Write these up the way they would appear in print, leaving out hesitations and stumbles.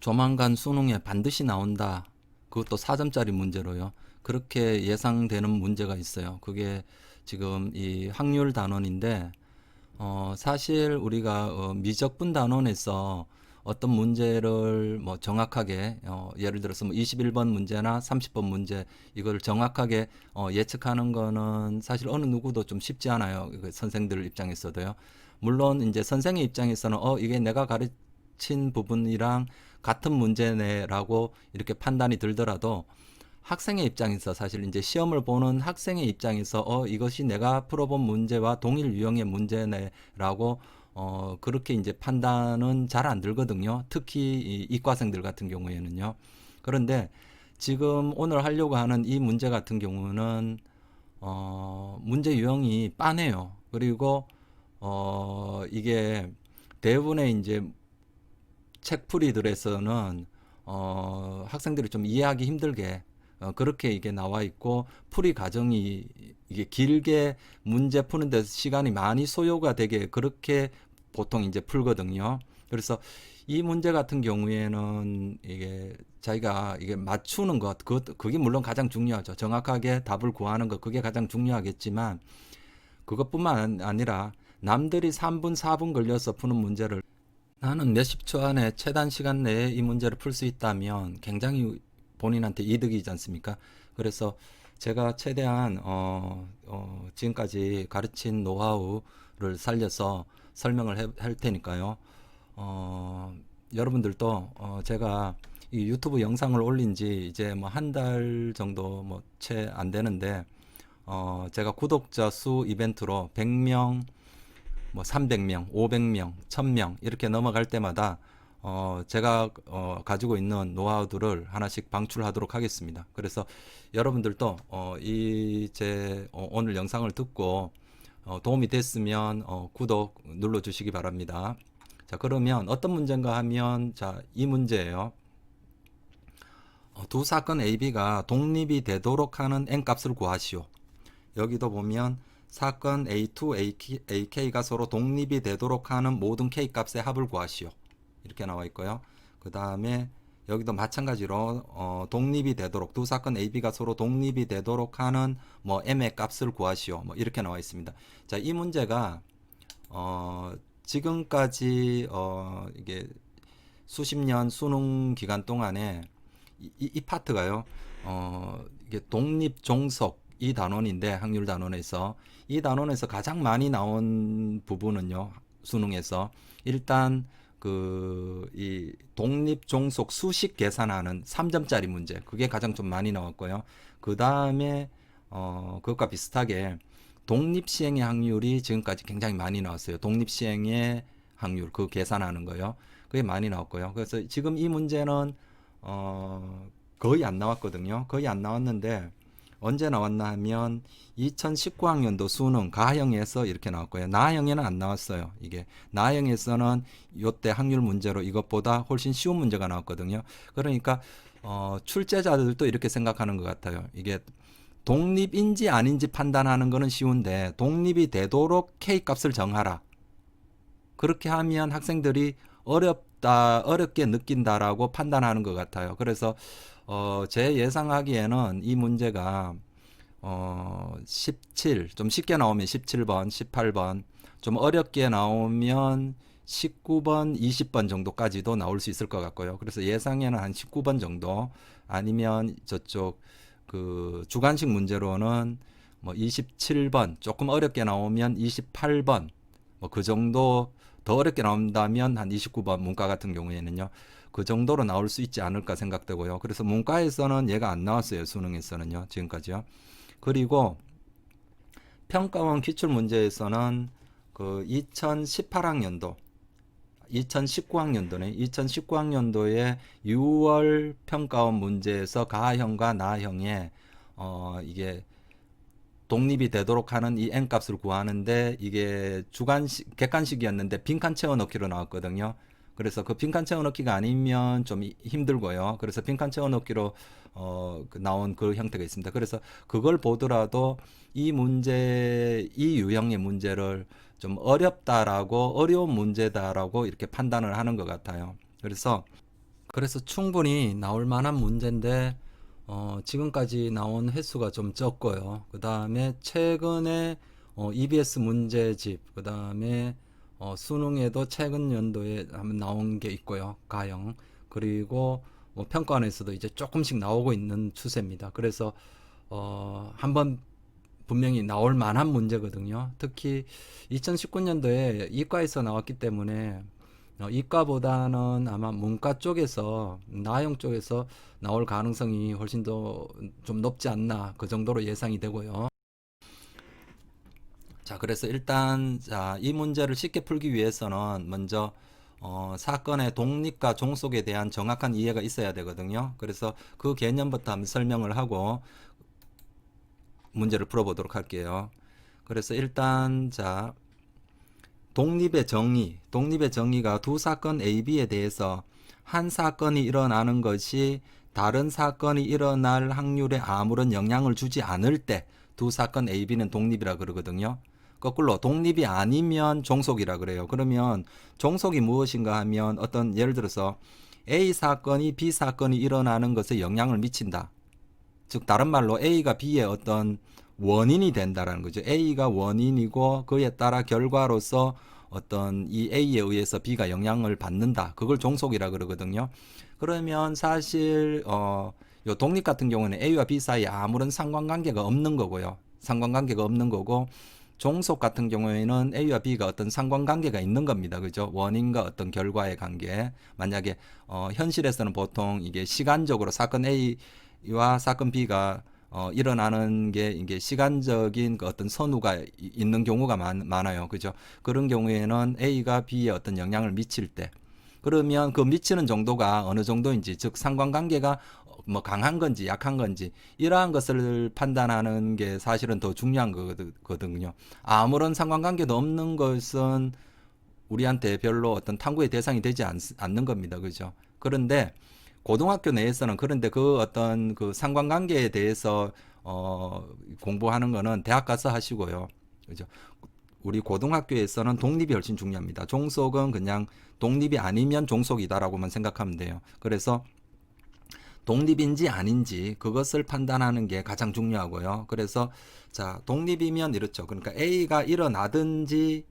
조만간 수능에 반드시 나온다. 그것도 4점짜리 문제로요. 그렇게 예상되는 문제가 있어요. 그게 지금 이 확률 단원인데, 사실 우리가 미적분 단원에서 어떤 문제를 뭐 정확하게 예를 들어서 뭐 21번 문제나 30번 문제 이걸 정확하게 예측하는 거는 사실 어느 누구도 좀 쉽지 않아요. 그 선생들 입장에서도요. 물론 이제 선생의 입장에서는 이게 내가 가르친 부분이랑 같은 문제네라고 이렇게 판단이 들더라도 학생의 입장에서 사실 이제 시험을 보는 학생의 입장에서 이것이 내가 풀어본 문제와 동일 유형의 문제네라고 그렇게 이제 판단은 잘 안 들거든요. 특히 이 이과생들 같은 경우에는요. 그런데 지금 오늘 하려고 하는 이 문제 같은 경우는 문제 유형이 빠네요. 그리고 이게 대부분의 이제 책풀이들에서는 학생들이 좀 이해하기 힘들게 그렇게 이게 나와 있고 풀이 과정이 이게 길게 문제 푸는 데 시간이 많이 소요가 되게 그렇게 보통 이제 풀거든요. 그래서 이 문제 같은 경우에는 이게 자기가 이게 맞추는 것, 그게 물론 가장 중요하죠. 정확하게 답을 구하는 것, 그게 가장 중요하겠지만 그것뿐만 아니라 남들이 3분, 4분 걸려서 푸는 문제를 나는 몇십 초 안에 최단 시간 내에 이 문제를 풀 수 있다면 굉장히 본인한테 이득이지 않습니까? 그래서 제가 최대한 지금까지 가르친 노하우를 살려서 설명을 할 테니까요. 어, 여러분들도 제가 이 유튜브 영상을 올린 지 이제 뭐 한 달 정도 뭐 채 안 되는데 제가 구독자 수 이벤트로 100명 뭐 300명, 500명, 1000명 이렇게 넘어갈 때마다 제가 가지고 있는 노하우들을 하나씩 방출하도록 하겠습니다. 그래서 여러분들도 이제 오늘 영상을 듣고 도움이 됐으면 구독 눌러 주시기 바랍니다. 자, 그러면 어떤 문제인가 하면 자, 이 문제예요. 두 사건 AB가 독립이 되도록 하는 n값을 구하시오. 여기도 보면 사건 A2, AK가 서로 독립이 되도록 하는 모든 K값의 합을 구하시오. 이렇게 나와 있고요. 그 다음에 여기도 마찬가지로 독립이 되도록 두 사건 AB가 서로 독립이 되도록 하는 뭐 M의 값을 구하시오. 뭐 이렇게 나와 있습니다. 자, 이 문제가 지금까지 이게 수십 년 수능 기간 동안에 이 파트가요. 이게 독립 종속 이 단원인데 확률 단원에서 이 단원에서 가장 많이 나온 부분은요. 수능에서 일단 그 이 독립 종속 수식 계산하는 3점짜리 문제 그게 가장 좀 많이 나왔고요. 그 다음에 그것과 비슷하게 독립 시행의 확률이 지금까지 굉장히 많이 나왔어요. 독립 시행의 확률 그 계산하는 거요. 그게 많이 나왔고요. 그래서 지금 이 문제는 거의 안 나왔거든요. 거의 안 나왔는데 언제 나왔나 하면 2019학년도 수능 가형에서 이렇게 나왔고요. 나형에는 안 나왔어요. 이게 나형에서는 이때 확률 문제로 이것보다 훨씬 쉬운 문제가 나왔거든요. 그러니까 출제자들도 이렇게 생각하는 것 같아요. 이게 독립인지 아닌지 판단하는 거는 쉬운데 독립이 되도록 K값을 정하라. 그렇게 하면 학생들이 어렵게 느낀다라고 판단하는 것 같아요. 그래서 제 예상하기에는 이 문제가 17, 좀 쉽게 나오면 17번, 18번, 좀 어렵게 나오면 19번, 20번 정도까지도 나올 수 있을 것 같고요. 그래서 예상에는 한 19번 정도 아니면 저쪽 그 주관식 문제로는 뭐 27번, 조금 어렵게 나오면 28번, 뭐 그 정도 더 어렵게 나온다면 한 29번 문과 같은 경우에는요. 그 정도로 나올 수 있지 않을까 생각되고요. 그래서 문과에서는 얘가 안 나왔어요. 수능에서는요. 지금까지요. 그리고 평가원 기출 문제에서는 그 2018학년도 2019학년도네. 2019학년도에 6월 평가원 문제에서 가형과 나형에 이게 독립이 되도록 하는 이 n값을 구하는데 이게 주관식, 객관식이었는데 빈칸 채워 넣기로 나왔거든요. 그래서 그 빈칸 채워 넣기가 아니면 좀 힘들고요. 그래서 빈칸 채워 넣기로 나온 그 형태가 있습니다. 그래서 그걸 보더라도 이 문제, 이 유형의 문제를 좀 어렵다라고 어려운 문제다라고 이렇게 판단을 하는 것 같아요. 그래서 그래서 충분히 나올 만한 문제인데 지금까지 나온 횟수가 좀 적고요. 그 다음에 최근에 EBS 문제집, 그 다음에 수능에도 최근 연도에 한번 나온 게 있고요. 가형. 그리고 뭐 평가원에서도 이제 조금씩 나오고 있는 추세입니다. 그래서 한번 분명히 나올 만한 문제거든요. 특히 2019년도에 이과에서 나왔기 때문에 이과보다는 아마 문과 쪽에서 나형 쪽에서 나올 가능성이 훨씬 더 좀 높지 않나 그 정도로 예상이 되고요. 자, 그래서 일단 이 문제를 쉽게 풀기 위해서는 먼저 사건의 독립과 종속에 대한 정확한 이해가 있어야 되거든요. 그래서 그 개념부터 한번 설명을 하고 문제를 풀어보도록 할게요. 그래서 일단 독립의 정의가 두 사건 A, B에 대해서 한 사건이 일어나는 것이 다른 사건이 일어날 확률에 아무런 영향을 주지 않을 때 두 사건 A, B는 독립이라 그러거든요. 거꾸로 독립이 아니면 종속이라 그래요. 그러면 종속이 무엇인가 하면 어떤 예를 들어서 A 사건이 B 사건이 일어나는 것에 영향을 미친다. 즉 다른 말로 A가 B의 어떤 원인이 된다라는 거죠. A가 원인이고 그에 따라 결과로서 어떤 이 A에 의해서 B가 영향을 받는다. 그걸 종속이라 그러거든요. 그러면 사실 요 독립 같은 경우는 A와 B 사이에 아무런 상관관계가 없는 거고요. 상관관계가 없는 거고 종속 같은 경우에는 A와 B가 어떤 상관관계가 있는 겁니다. 그죠? 원인과 어떤 결과의 관계. 만약에 현실에서는 보통 이게 시간적으로 사건 A와 사건 B가 일어나는 게 이게 시간적인 그 어떤 선후가 있는 경우가 많아요. 그죠? 그런 경우에는 A가 B에 어떤 영향을 미칠 때 그러면 그 미치는 정도가 어느 정도인지 즉 상관관계가 뭐 강한 건지 약한 건지 이러한 것을 판단하는 게 사실은 더 중요한 거거든요. 아무런 상관관계도 없는 것은 우리한테 별로 어떤 탐구의 대상이 되지 않는 겁니다. 그죠? 그런데 고등학교 내에서는 그런데 그 어떤 그 상관관계에 대해서 공부하는 거는 대학 가서 하시고요. 그죠? 우리 고등학교에서는 독립이 훨씬 중요합니다. 종속은 그냥 독립이 아니면 종속이다라고만 생각하면 돼요. 그래서 독립인지 아닌지 그것을 판단하는 게 가장 중요하고요. 그래서 독립이면 이렇죠. 그러니까 A가 일어나든지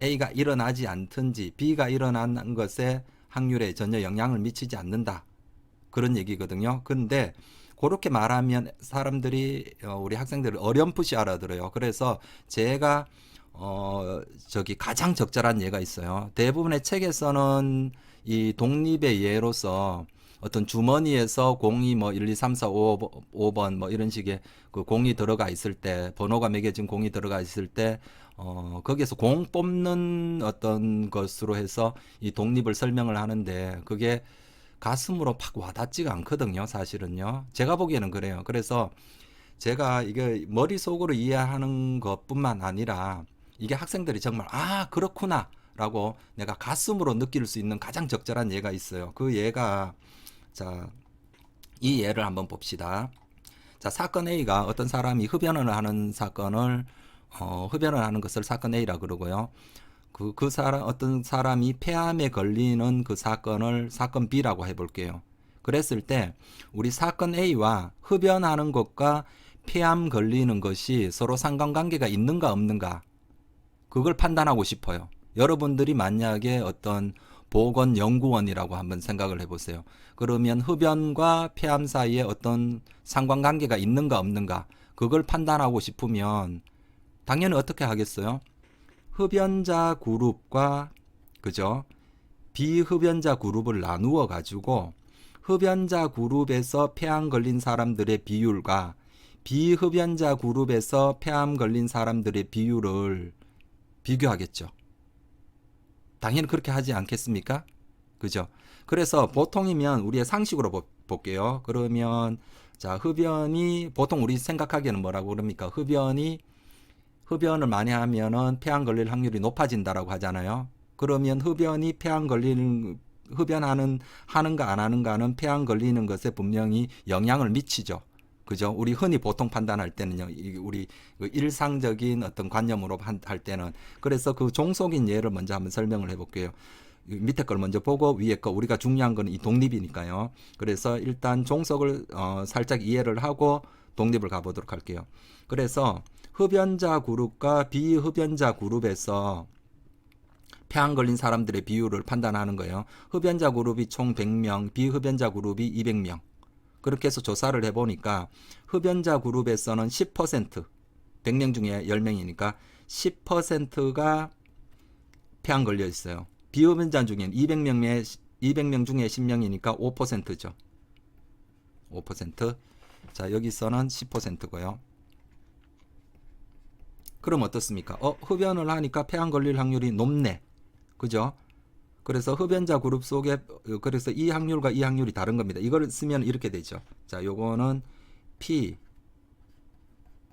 A가 일어나지 않든지 B가 일어나는 것에 확률에 전혀 영향을 미치지 않는다. 그런 얘기거든요. 근데 그렇게 말하면 사람들이 우리 학생들을 어렴풋이 알아들어요. 그래서 제가 가장 적절한 예가 있어요. 대부분의 책에서는 이 독립의 예로서 어떤 주머니에서 공이 뭐 1, 2, 3, 4, 5번 뭐 이런 식의 그 공이 들어가 있을 때, 번호가 매겨진 공이 들어가 있을 때, 거기에서 공 뽑는 어떤 것으로 해서 이 독립을 설명을 하는데 그게 가슴으로 팍 와닿지가 않거든요, 사실은요. 제가 보기에는 그래요. 그래서 제가 이게 머릿속으로 이해하는 것뿐만 아니라 이게 학생들이 정말 그렇구나 라고 내가 가슴으로 느낄 수 있는 가장 적절한 예가 있어요. 그 예가 이 예를 한번 봅시다. 사건 A가 어떤 사람이 흡연을 하는 사건을 흡연을 하는 것을 사건 A라 그러고요. 어떤 사람이 폐암에 걸리는 그 사건을 사건 B라고 해볼게요. 그랬을 때 우리 사건 A와 흡연하는 것과 폐암 걸리는 것이 서로 상관관계가 있는가 없는가 그걸 판단하고 싶어요. 여러분들이 만약에 어떤 보건연구원이라고 한번 생각을 해보세요. 그러면 흡연과 폐암 사이에 어떤 상관관계가 있는가 없는가 그걸 판단하고 싶으면 당연히 어떻게 하겠어요? 흡연자 그룹과 그죠? 비흡연자 그룹을 나누어 가지고 흡연자 그룹에서 폐암 걸린 사람들의 비율과 비흡연자 그룹에서 폐암 걸린 사람들의 비율을 비교하겠죠. 당연히 그렇게 하지 않겠습니까? 그죠? 그래서 보통이면 우리의 상식으로 볼게요. 그러면 흡연이 보통 우리 생각하기에는 뭐라고 그럽니까? 흡연을 많이 하면은 폐암 걸릴 확률이 높아진다라고 하잖아요. 그러면 하는가 안 하는가는 폐암 걸리는 것에 분명히 영향을 미치죠. 그죠? 우리 흔히 보통 판단할 때는요, 우리 그 일상적인 어떤 관념으로 할 때는. 그래서 그 종속인 예를 먼저 한번 설명을 해볼게요. 밑에 걸 먼저 보고 위에 거 우리가 중요한 거는 이 독립이니까요. 그래서 일단 종속을 살짝 이해를 하고 독립을 가보도록 할게요. 그래서 흡연자 그룹과 비흡연자 그룹에서 폐암 걸린 사람들의 비율을 판단하는 거예요. 흡연자 그룹이 총 100명, 비흡연자 그룹이 200명. 그렇게 해서 조사를 해보니까 흡연자 그룹에서는 10%, 100명 중에 10명이니까 10%가 폐암 걸려 있어요. 비흡연자 중엔 200명 중에 10명이니까 5%죠. 5%. 자, 여기서는 10%고요. 그럼 어떻습니까? 흡연을 하니까 폐암 걸릴 확률이 높네. 그죠? 그래서 흡연자 그룹 속에 그래서 이 확률과 이 확률이 다른 겁니다. 이걸 쓰면 이렇게 되죠. 자, 요거는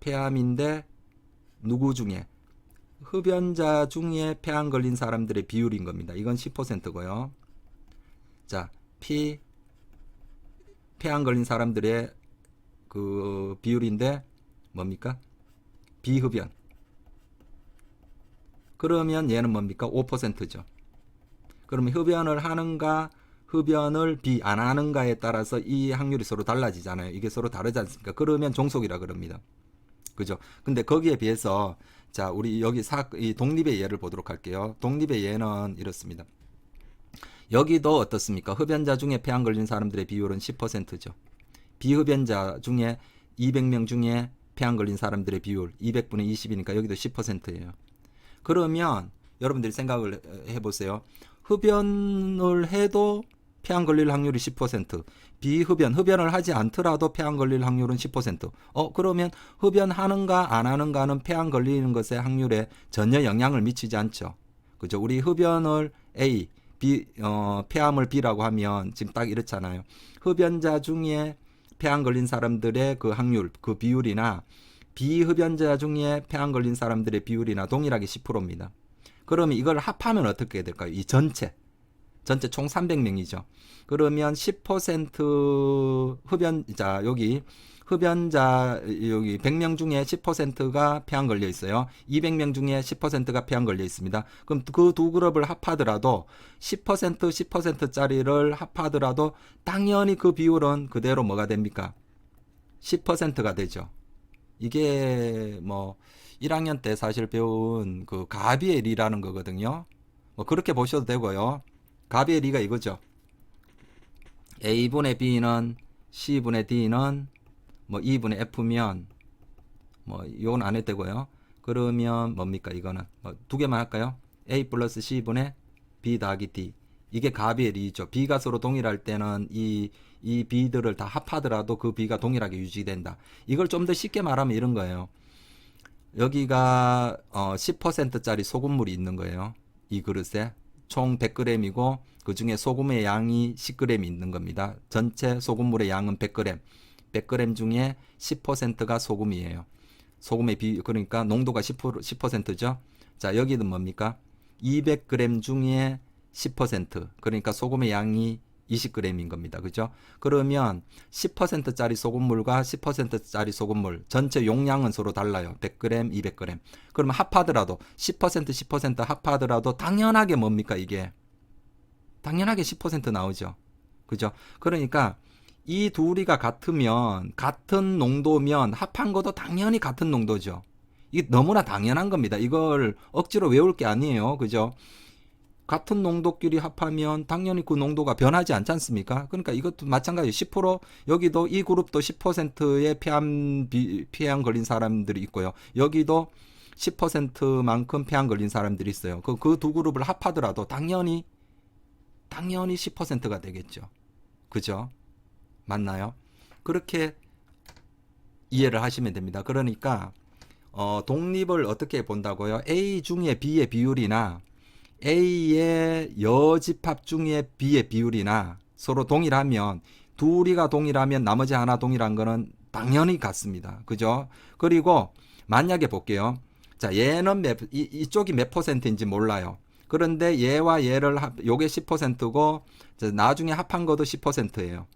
폐암인데 누구 중에 흡연자 중에 폐암 걸린 사람들의 비율인 겁니다. 이건 10%고요. 자, 폐암 걸린 사람들의 그 비율인데 뭡니까? 비흡연. 그러면 얘는 뭡니까? 5%죠. 그러면 흡연을 하는가 흡연을 안 하는가에 따라서 이 확률이 서로 달라지잖아요. 이게 서로 다르지 않습니까? 그러면 종속이라 그럽니다. 그죠? 근데 거기에 비해서 자, 우리 여기 이 독립의 예를 보도록 할게요. 독립의 예는 이렇습니다. 여기도 어떻습니까? 흡연자 중에 폐암 걸린 사람들의 비율은 10%죠. 비흡연자 중에 200명 중에 폐암 걸린 사람들의 비율 200분의 20이니까 여기도 10%예요. 그러면 여러분들이 생각을 해보세요. 흡연을 해도 폐암 걸릴 확률이 10%, 흡연을 하지 않더라도 폐암 걸릴 확률은 10%. 그러면 흡연하는가 안 하는가는 폐암 걸리는 것의 확률에 전혀 영향을 미치지 않죠. 그죠? 우리 흡연을 A, 폐암을 B라고 하면 지금 딱 이렇잖아요. 흡연자 중에 폐암 걸린 사람들의 그 확률, 그 비율이나 비흡연자 중에 폐암 걸린 사람들의 비율이나 동일하게 10%입니다. 그러면 이걸 합하면 어떻게 될까요? 이 전체 총 300명이죠. 그러면 10% 흡연자 여기 100명 중에 10%가 폐암 걸려 있어요. 200명 중에 10%가 폐암 걸려 있습니다. 그럼 그 두 그룹을 합하더라도 10%짜리를 합하더라도 당연히 그 비율은 그대로 뭐가 됩니까? 10%가 되죠. 이게 뭐 1학년 때 사실 배운 그 가비의 리라는 거거든요. 뭐 그렇게 보셔도 되고요. 가비의 리가 이거죠. A분의 B는 C분의 D는 뭐 2분의 F면 뭐 이건 안 해도 되고요. 그러면 뭡니까 이거는 뭐 두 개만 할까요? A 플러스 C분의 B 더하기 D. 이게 가비의 리죠. B가 서로 동일할 때는 이 B들을 다 합하더라도 그 B가 동일하게 유지된다. 이걸 좀 더 쉽게 말하면 이런 거예요. 여기가 10%짜리 소금물이 있는 거예요. 이 그릇에 총 100g이고 그 중에 소금의 양이 10g이 있는 겁니다. 전체 소금물의 양은 100g. 100g 중에 10%가 소금이에요. 소금의 그러니까 농도가 10%죠. 자, 여기는 뭡니까? 200g 중에 10%. 그러니까 소금의 양이 20g인 겁니다. 그죠? 그러면 10%짜리 소금물과 10%짜리 소금물 전체 용량은 서로 달라요. 100g, 200g. 그러면 합하더라도 10% 합하더라도 당연하게 뭡니까 이게? 당연하게 10% 나오죠. 그죠? 그러니까 이 둘이가 같으면 같은 농도면 합한 것도 당연히 같은 농도죠. 이게 너무나 당연한 겁니다. 이걸 억지로 외울 게 아니에요. 그죠? 같은 농도끼리 합하면 당연히 그 농도가 변하지 않지 않습니까? 그러니까 이것도 마찬가지 10% 여기도 이 그룹도 10%의 폐암 걸린 사람들이 있고요. 여기도 10%만큼 폐암 걸린 사람들이 있어요. 그 두 그룹을 합하더라도 당연히 10%가 되겠죠. 그죠? 맞나요? 그렇게 이해를 하시면 됩니다. 그러니까 독립을 어떻게 본다고요? A 중에 B의 비율이나 A의 여집합 중에 B의 비율이나 서로 동일하면 둘이가 동일하면 나머지 하나 동일한 거는 당연히 같습니다. 그죠? 그리고 만약에 볼게요. 자, 얘는 이쪽이 몇 %인지 몰라요. 그런데 얘와 얘를 요게 10%고 나중에 합한 것도 10%예요.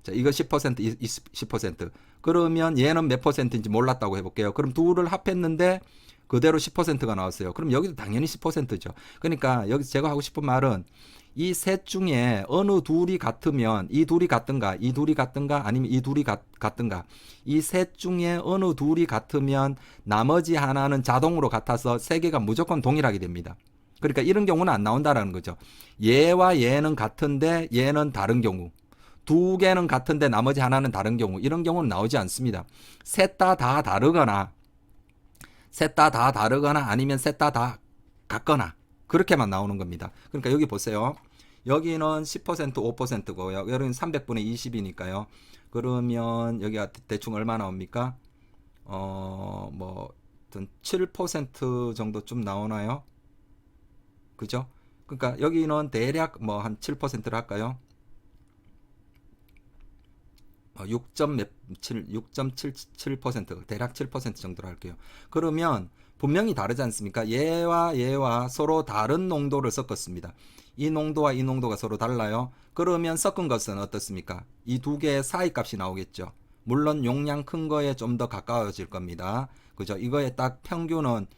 자, 이거 10%. 그러면 얘는 몇 %인지 몰랐다고 해볼게요. 그럼 둘을 합했는데 그대로 10%가 나왔어요. 그럼 여기도 당연히 10%죠. 그러니까 여기서 제가 하고 싶은 말은 이 셋 중에 어느 둘이 같으면 이 둘이 같든가 이 둘이 같든가 아니면 이 둘이 같든가 이 셋 중에 어느 둘이 같으면 나머지 하나는 자동으로 같아서 세 개가 무조건 동일하게 됩니다. 그러니까 이런 경우는 안 나온다라는 거죠. 얘와 얘는 같은데 얘는 다른 경우, 두 개는 같은데 나머지 하나는 다른 경우, 이런 경우는 나오지 않습니다. 셋 다 다르거나 셋 다 다르거나 아니면 셋 다 같거나 그렇게만 나오는 겁니다. 그러니까 여기 보세요. 여기는 10% 5%고요. 여기는 300분의 20이니까요. 그러면 여기가 대충 얼마 나옵니까? 뭐 7% 정도 좀 나오나요? 그죠? 그러니까 여기는 대략 뭐 한 7%를 할까요? 6.77% 대략 7% 정도로 할게요. 그러면 분명히 다르지 않습니까? 얘와 얘와 서로 다른 농도를 섞었습니다. 이 농도와 이 농도가 서로 달라요. 그러면 섞은 것은 어떻습니까? 이 두 개의 사이 값이 나오겠죠. 물론 용량 큰 거에 좀 더 가까워질 겁니다. 그죠? 이거의 딱 평균은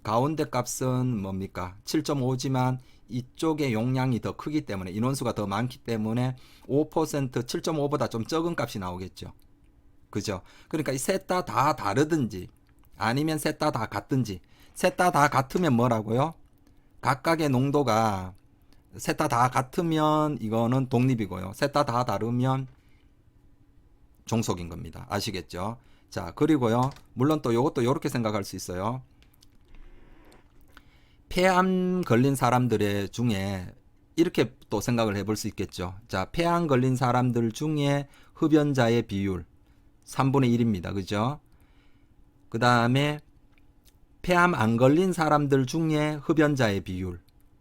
가운데 값은 뭡니까? 7.5지만 이쪽의 용량이 더 크기 때문에 인원수가 더 많기 때문에 5% 7.5보다 좀 적은 값이 나오겠죠. 그죠? 그러니까 이 셋 다 다르든지 아니면 셋 다 같든지 셋 다 같으면 뭐라고요? 각각의 농도가 셋 다 같으면 이거는 독립이고요. 셋 다 다르면 종속인 겁니다. 아시겠죠? 자, 그리고요. 물론 또 이것도 이렇게 생각할 수 있어요. 폐암 걸린 사람들 중에 이렇게 또 생각을 해볼 수 있겠죠. 자, 폐암 걸린 사람들 중에 흡연자의 비율 3분의 1입니다. 그죠? 그 다음에 폐암 안 걸린 사람들 중에 흡연자의 비율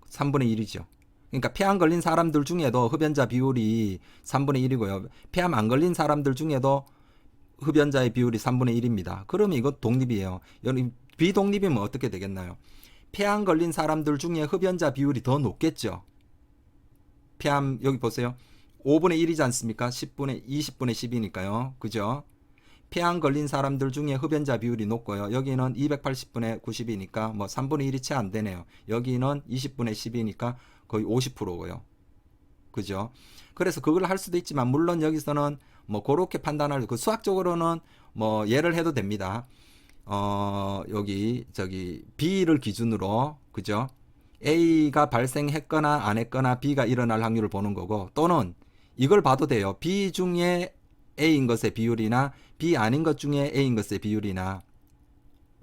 3분의 1이죠. 그러니까 폐암 걸린 사람들 중에도 흡연자 비율이 3분의 1이고요. 폐암 안 걸린 사람들 중에도 흡연자의 비율이 3분의 1입니다. 그러면 이거 독립이에요. 비독립이면 어떻게 되겠나요? 폐암 걸린 사람들 중에 흡연자 비율이 더 높겠죠. 폐암 여기 보세요. 5분의 1이지 않습니까? 20분의 10이니까요. 그죠? 폐암 걸린 사람들 중에 흡연자 비율이 높고요. 여기는 280분의 90이니까 뭐 3분의 1이 채 안 되네요. 여기는 20분의 10이니까 거의 50%고요. 그죠? 그래서 그걸 할 수도 있지만 물론 여기서는 뭐 그렇게 판단할 그 수학적으로는 뭐 예를 해도 됩니다. 여기 B를 기준으로 그죠? A가 발생했거나 안 했거나 B가 일어날 확률을 보는 거고 또는 이걸 봐도 돼요. B 중에 A인 것의 비율이나 B 아닌 것 중에 A인 것의 비율이나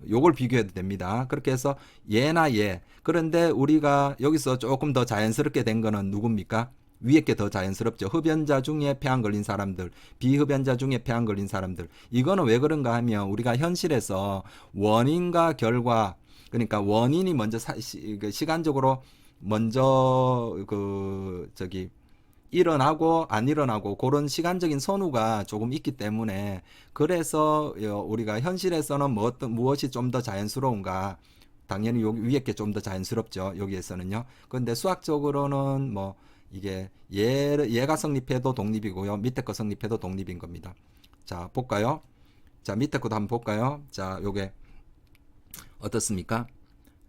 요걸 비교해도 됩니다. 그렇게 해서 얘나 얘. 그런데 우리가 여기서 조금 더 자연스럽게 된 거는 누굽니까? 위에 게 더 자연스럽죠. 흡연자 중에 폐암 걸린 사람들, 비흡연자 중에 폐암 걸린 사람들. 이거는 왜 그런가 하면 우리가 현실에서 원인과 결과, 그러니까 원인이 먼저 시간적으로 먼저 일어나고 안 일어나고 그런 시간적인 선후가 조금 있기 때문에 그래서 우리가 현실에서는 무엇이 좀 더 자연스러운가? 당연히 여기 위에 게 좀 더 자연스럽죠. 여기에서는요. 그런데 수학적으로는 뭐 이게 얘가 성립해도 독립이고요. 밑에 거 성립해도 독립인 겁니다. 자, 볼까요? 자, 밑에 것도 한번 볼까요? 자, 요게 어떻습니까?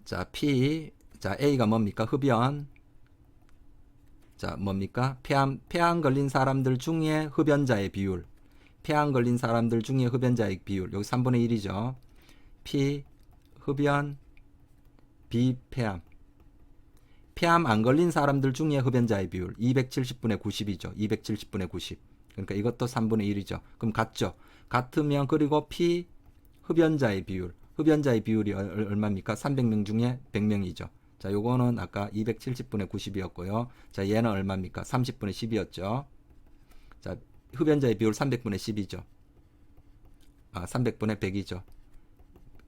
자, 자, A가 뭡니까? 흡연. 자, 뭡니까? 폐암 걸린 사람들 중에 흡연자의 비율. 폐암 걸린 사람들 중에 흡연자의 비율. 여기 3분의 1이죠. P, 흡연, B, 폐암. 폐암 안 걸린 사람들 중에 흡연자의 비율 270분의 90이죠. 270분의 90. 그러니까 이것도 3분의 1이죠. 그럼 같죠. 같으면 그리고 P 흡연자의 비율. 흡연자의 비율이 얼마입니까? 300명 중에 100명이죠. 자, 요거는 아까 270분의 90이었고요. 자, 얘는 얼마입니까? 30분의 10이었죠. 자, 흡연자의 비율 300분의 10이죠. 300분의 100이죠.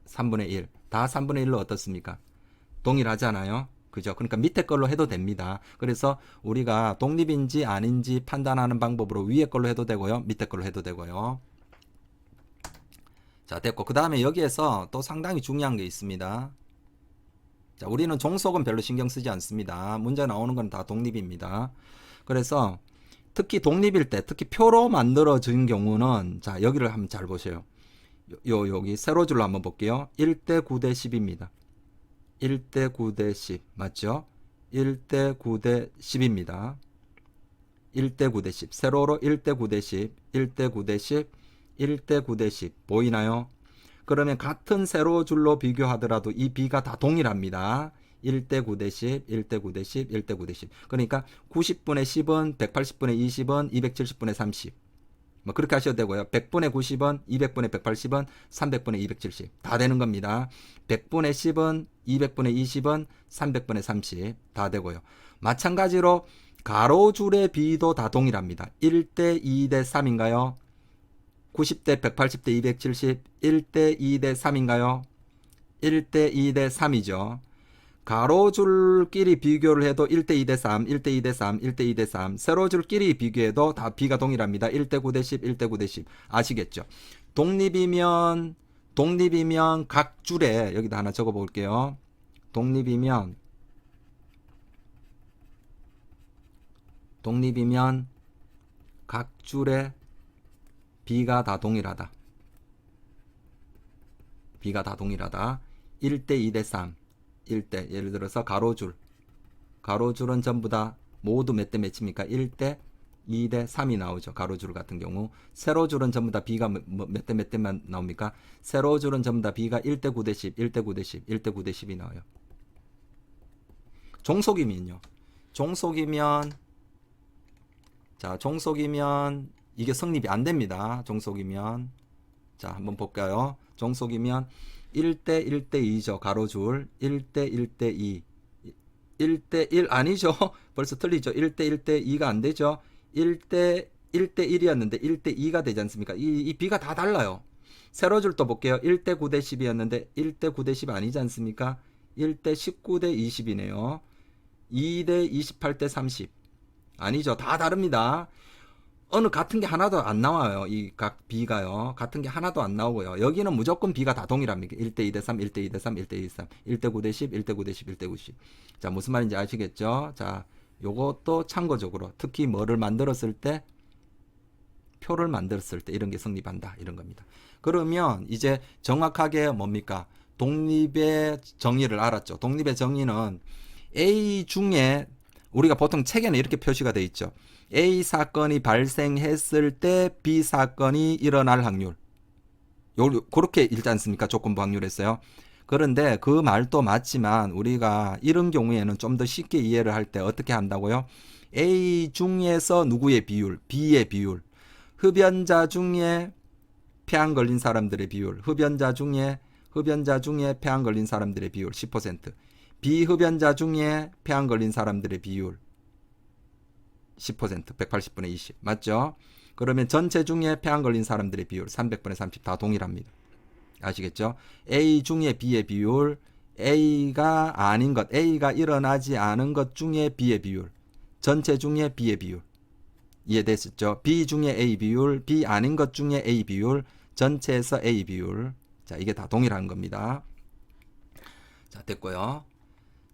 3분의 1. 다 3분의 1로 어떻습니까? 동일하잖아요. 그죠? 그러니까 밑에 걸로 해도 됩니다. 그래서 우리가 독립인지 아닌지 판단하는 방법으로 위에 걸로 해도 되고요. 밑에 걸로 해도 되고요. 자, 됐고. 그 다음에 여기에서 또 상당히 중요한 게 있습니다. 자, 우리는 종속은 별로 신경 쓰지 않습니다. 문제 나오는 건 다 독립입니다. 그래서 특히 독립일 때, 특히 표로 만들어진 경우는 자, 여기를 한번 잘 보세요. 여기 세로줄로 한번 볼게요. 1대 9대 10입니다. 1대 9대 10 맞죠? 1대 9대 10입니다. 1대 9대 10 세로로 1대 9대 10 1대 9대 10 1대 9대 10 보이나요? 그러면 같은 세로줄로 비교하더라도 이 B가 다 동일합니다. 1대 9대 10 1대 9대 10 1대 9대 10 그러니까 90분의 10은 180분의 20은 270분의 30 뭐 그렇게 하셔도 되고요. 100분의 90은 200분의 180은 300분의 270 다 되는 겁니다. 100분의 10은 200분의 20은 300분의 30 다 되고요. 마찬가지로 가로줄의 비도 다 동일합니다. 1대 2대 3인가요? 90대 180대 270 1대 2대 3인가요? 1대 2대 3이죠. 가로줄끼리 비교를 해도 1대 2대 3, 1대 2대 3, 1대 2대 3 세로줄끼리 비교해도 다 B가 동일합니다. 1대 9대 10, 1대 9대 10 아시겠죠? 독립이면 각 줄에 여기다 하나 적어 볼게요. 독립이면 각 줄에 B가 다 동일하다. B가 다 동일하다. 1대 2대 3 1대 예를 들어서 가로줄은 전부 다 모두 몇 대 몇입니까? 1대 2대 3이 나오죠. 가로줄 같은 경우 세로줄은 전부 다 B가 몇 대 몇 대만 나옵니까? 세로줄은 전부 다 B가 1대 9대 10 1대 9대 10 1대 9대 10이 나와요. 종속이면요. 종속이면 이게 성립이 안 됩니다. 종속이면 자 한번 볼까요? 종속이면 1대 1대 2죠. 가로줄 1대 1대 2 1대 1 아니죠. 벌써 틀리죠. 1대 1대 2가 안 되죠. 1대 1대 1이었는데 1대 2가 되지 않습니까? 이 B가 다 달라요. 세로줄 또 볼게요. 1대 9대 10이었는데 1대 9대 10 아니지 않습니까? 1대 19대 20이네요. 2대 28대 30 아니죠. 다 다릅니다. 어느 같은 게 하나도 안 나와요. 이 각 B가요. 같은 게 하나도 안 나오고요. 여기는 무조건 B가 다 동일합니다. 1대 2대 3, 1대 2대 3, 1대 2대 3, 1대 9대 10, 1대 9대 10, 1대 90. 자, 무슨 말인지 아시겠죠? 자, 요것도 참고적으로 특히 뭐를 만들었을 때 표를 만들었을 때 이런 게 성립한다. 이런 겁니다. 그러면 이제 정확하게 뭡니까? 독립의 정의를 알았죠. 독립의 정의는 A 중에 우리가 보통 책에는 이렇게 표시가 돼 있죠. A 사건이 발생했을 때 B 사건이 일어날 확률. 그렇게 읽지 않습니까? 조건부 확률했어요. 그런데 그 말도 맞지만 우리가 이런 경우에는 좀 더 쉽게 이해를 할 때 어떻게 한다고요? A 중에서 누구의 비율, B의 비율, 흡연자 중에 폐암 걸린 사람들의 비율, 흡연자 중에 폐암 걸린 사람들의 비율 10%, 비흡연자 중에 폐암 걸린 사람들의 비율 10%, 180분의 20 맞죠? 그러면 전체 중에 폐암 걸린 사람들의 비율 300분의 30 다 동일합니다. 아시겠죠? A 중에 B의 비율, A가 아닌 것, A가 일어나지 않은 것 중에 B의 비율, 전체 중에 B의 비율. 이해됐었죠? B 중에 A 비율, B 아닌 것 중에 A 비율, 전체에서 A 비율. 자, 이게 다 동일한 겁니다. 자, 됐고요.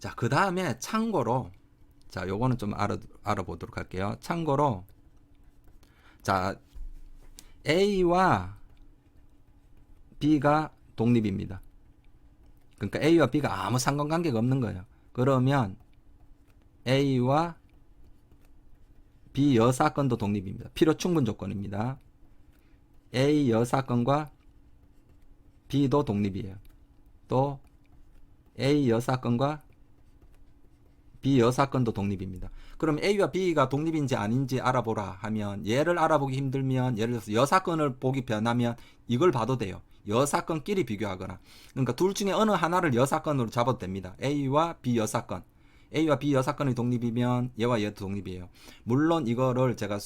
자, 그 다음에 참고로, 자, 요거는 좀 알아보도록 할게요. 참고로, 자, A와 B가 독립입니다. 그러니까 A와 B가 아무 상관관계가 없는 거예요. 그러면 A와 B 여사건도 독립입니다. 필요 충분 조건입니다. A 여사건과 B도 독립이에요. 또 A 여사건과 B 여사건도 독립입니다. 그럼 A와 B가 독립인지 아닌지 알아보라 하면 얘를 알아보기 힘들면 예를 들어서 여사건을 보기 변하면 이걸 봐도 돼요. 여사건끼리 비교하거나 그러니까 둘 중에 어느 하나를 여사건으로 잡아도 됩니다. A와 B 여사건 A와 B 여사건이 독립이면 얘와 얘도 독립이에요. 물론 이거를 제가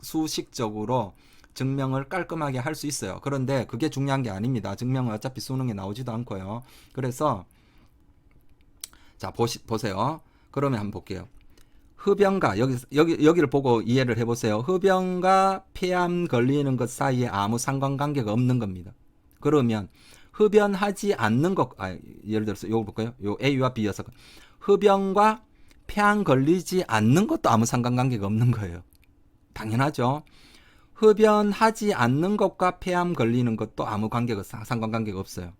수식적으로 증명을 깔끔하게 할 수 있어요. 그런데 그게 중요한 게 아닙니다. 증명은 어차피 수능에 나오지도 않고요. 그래서 자 보세요. 그러면 한번 볼게요. 흡연과 여기를 보고 이해를 해보세요. 흡연과 폐암 걸리는 것 사이에 아무 상관관계가 없는 겁니다. 그러면 흡연하지 않는 것, 예를 들어서 이거 볼까요? 요 A와 B 여사건. 흡연과 폐암 걸리지 않는 것도 아무 상관관계가 없는 거예요. 당연하죠. 흡연하지 않는 것과 폐암 걸리는 것도 아무 상관관계가 없어요.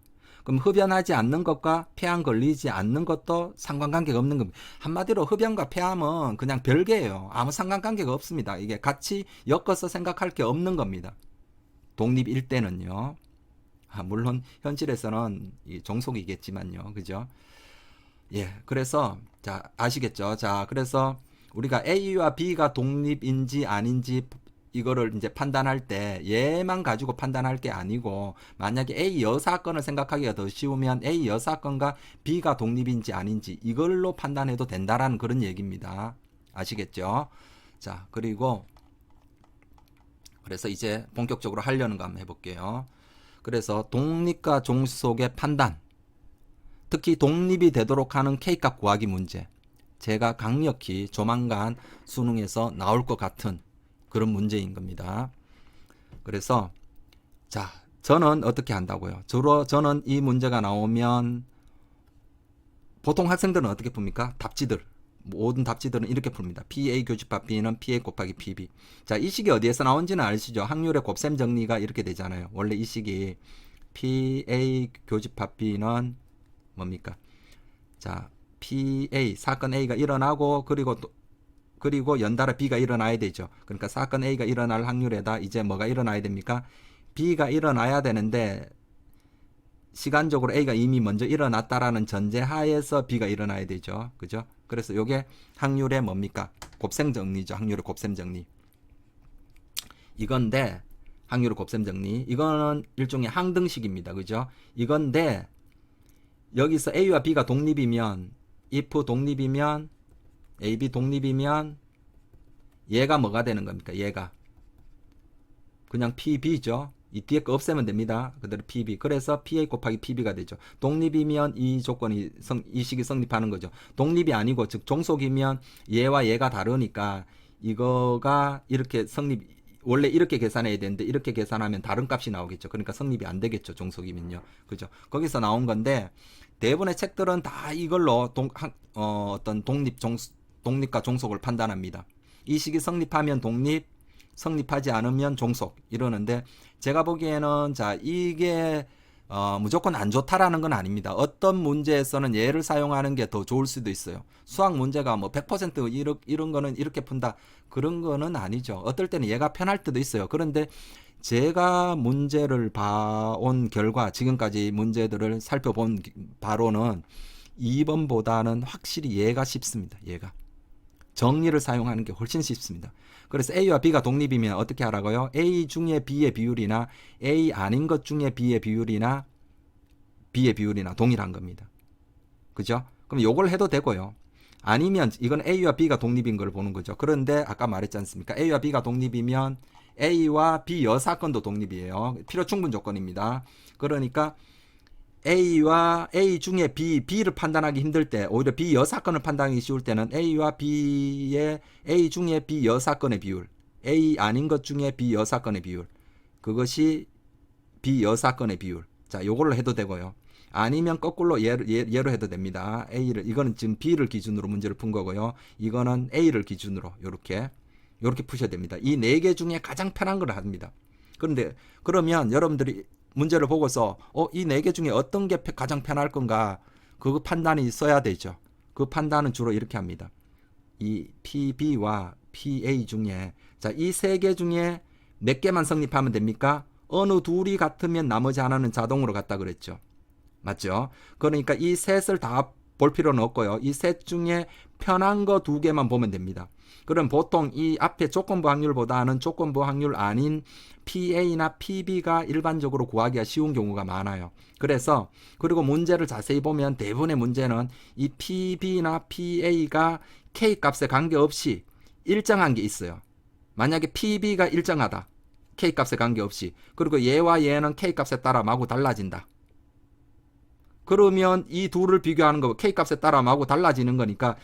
그럼 흡연하지 않는 것과 폐암 걸리지 않는 것도 상관관계가 없는 겁니다. 한마디로 흡연과 폐암은 그냥 별개예요. 아무 상관관계가 없습니다. 이게 같이 엮어서 생각할 게 없는 겁니다. 독립일 때는요. 물론 현실에서는 종속이겠지만요. 그죠? 예. 그래서 자, 아시겠죠? 자, 그래서 우리가 A와 B가 독립인지 아닌지 이거를 이제 판단할 때 얘만 가지고 판단할 게 아니고, 만약에 A 여사건을 생각하기가 더 쉬우면 A 여사건과 B가 독립인지 아닌지 이걸로 판단해도 된다라는 그런 얘기입니다. 아시겠죠? 자, 그리고 그래서 이제 본격적으로 하려는 거 한번 해볼게요. 그래서 독립과 종속의 판단, 특히 독립이 되도록 하는 K값 구하기 문제, 제가 강력히 조만간 수능에서 나올 것 같은 그런 문제인 겁니다. 그래서 자, 저는 어떻게 한다고요? 주로 저는 이 문제가 나오면 보통 학생들은 어떻게 풉니까? 답지들, 모든 답지들은 이렇게 풉니다. PA 교집합 B는 PA 곱하기 PB. 자, 이 식이 어디에서 나온지는 아시죠? 확률의 곱셈 정리가 이렇게 되잖아요. 원래 이 식이 PA 교집합 B는 뭡니까? 자, PA 사건 A가 일어나고 그리고 연달아 B가 일어나야 되죠. 그러니까 사건 A가 일어날 확률에다 이제 뭐가 일어나야 됩니까? B가 일어나야 되는데 시간적으로 A가 이미 먼저 일어났다라는 전제 하에서 B가 일어나야 되죠. 그죠? 그래서 요게 확률의 뭡니까? 곱셈 정리죠. 확률의 곱셈 정리. 이건데 확률의 곱셈 정리. 이거는 일종의 항등식입니다. 그죠? 이건데 여기서 A와 B가 독립이면, if 독립이면, AB 독립이면 얘가 뭐가 되는 겁니까? 얘가 그냥 PB죠. 이 뒤에 거 없애면 됩니다. 그대로 PB. 그래서 PA 곱하기 PB가 되죠. 독립이면 이 조건이 이 식이 성립하는 거죠. 독립이 아니고 즉 종속이면 얘와 얘가 다르니까 이거가 이렇게 원래 이렇게 계산해야 되는데 이렇게 계산하면 다른 값이 나오겠죠. 그러니까 성립이 안 되겠죠. 종속이면요. 그죠? 거기서 나온 건데 대부분의 책들은 다 이걸로 어떤 독립과 종속을 판단합니다. 이 식이 성립하면 독립, 성립하지 않으면 종속 이러는데, 제가 보기에는 자, 이게 무조건 안 좋다라는 건 아닙니다. 어떤 문제에서는 얘를 사용하는 게 더 좋을 수도 있어요. 수학 문제가 뭐 100% 이런 거는 이렇게 푼다, 그런 거는 아니죠. 어떨 때는 얘가 편할 때도 있어요. 그런데 제가 문제를 봐온 결과, 지금까지 문제들을 살펴본 바로는 2번보다는 확실히 얘가 쉽습니다. 얘가 정리를 사용하는 게 훨씬 쉽습니다. 그래서 A와 B가 독립이면 어떻게 하라고요? A 중에 B의 비율이나 A 아닌 것 중에 B의 비율이나 동일한 겁니다. 그죠? 그럼 요걸 해도 되고요. 아니면 이건 A와 B가 독립인 걸 보는 거죠. 그런데 아까 말했지 않습니까? A와 B가 독립이면 A와 B 여사건도 독립이에요. 필요 충분 조건입니다. 그러니까 A와 A 중에 B를 판단하기 힘들 때, 오히려 B 여사건을 판단하기 쉬울 때는 A와 B의 A 중에 B 여사건의 비율, A 아닌 것 중에 B 여사건의 비율, 그것이 B 여사건의 비율. 자, 요걸로 해도 되고요. 아니면 거꾸로 얘로 해도 됩니다. 이거는 지금 B를 기준으로 문제를 푼 거고요. 이거는 A를 기준으로 요렇게 푸셔야 됩니다. 이 네 개 중에 가장 편한 걸 합니다. 그런데 그러면 여러분들이 문제를 보고서 이 네 개 중에 어떤 게 가장 편할 건가, 그 판단이 있어야 되죠. 그 판단은 주로 이렇게 합니다. 이 PB와 PA 중에, 자, 이 세 개 중에 몇 개만 성립하면 됩니까? 어느 둘이 같으면 나머지 하나는 자동으로 같다 그랬죠. 맞죠? 그러니까 이 셋을 다 볼 필요는 없고요. 이 셋 중에 편한 거 두 개만 보면 됩니다. 그럼 보통 이 앞에 조건부 확률보다는 조건부 확률 아닌 PA나 PB가 일반적으로 구하기가 쉬운 경우가 많아요. 그래서 그리고 문제를 자세히 보면 대부분의 문제는 이 PB나 PA가 K 값에 관계없이 일정한 게 있어요. 만약에 PB가 일정하다, K 값에 관계없이, 그리고 얘와 얘는 K 값에 따라 마구 달라진다, 그러면 이 둘을 비교하는 거 K 값에 따라 마구 달라지는 거니까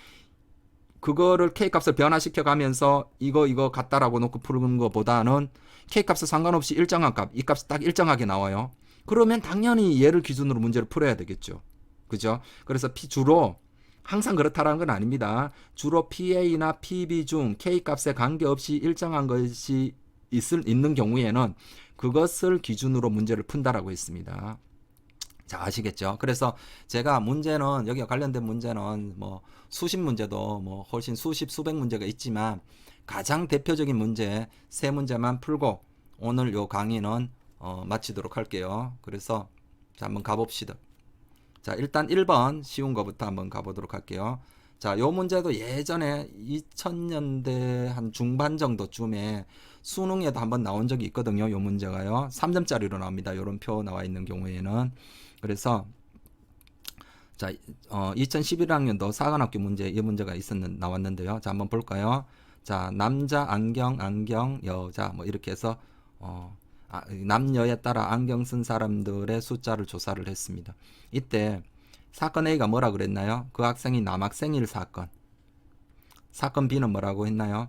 그거를 K 값을 변화시켜 가면서 이거 같다라고 놓고 푸는 것보다는 K 값에 상관없이 일정한 값, 이 값이 딱 일정하게 나와요. 그러면 당연히 얘를 기준으로 문제를 풀어야 되겠죠. 그죠? 그래서 주로 항상 그렇다라는 건 아닙니다. 주로 PA나 PB 중 K 값에 관계없이 일정한 것이 있는 경우에는 그것을 기준으로 문제를 푼다라고 했습니다. 자, 아시겠죠? 그래서 제가 문제는 여기와 관련된 문제는 뭐 수십 문제도 뭐 훨씬 수십 수백 문제가 있지만 가장 대표적인 문제 세 문제만 풀고 오늘 요 강의는 마치도록 할게요. 그래서 자, 한번 가봅시다. 자, 일단 1번 쉬운 거부터 한번 가보도록 할게요. 자, 요 문제도 예전에 2000년대 한 중반 정도쯤에 수능에도 한번 나온 적이 있거든요. 요 문제가요. 3점짜리로 나옵니다. 요런 표 나와 있는 경우에는. 그래서 자, 2011학년도 사관학교 문제 이 문제가 나왔는데요. 자, 한번 볼까요? 자, 남자 안경 여자 뭐 이렇게 해서 남녀에 따라 안경 쓴 사람들의 숫자를 조사를 했습니다. 이때 사건 A가 뭐라 그랬나요? 그 학생이 남학생일 사건. 사건 B는 뭐라고 했나요?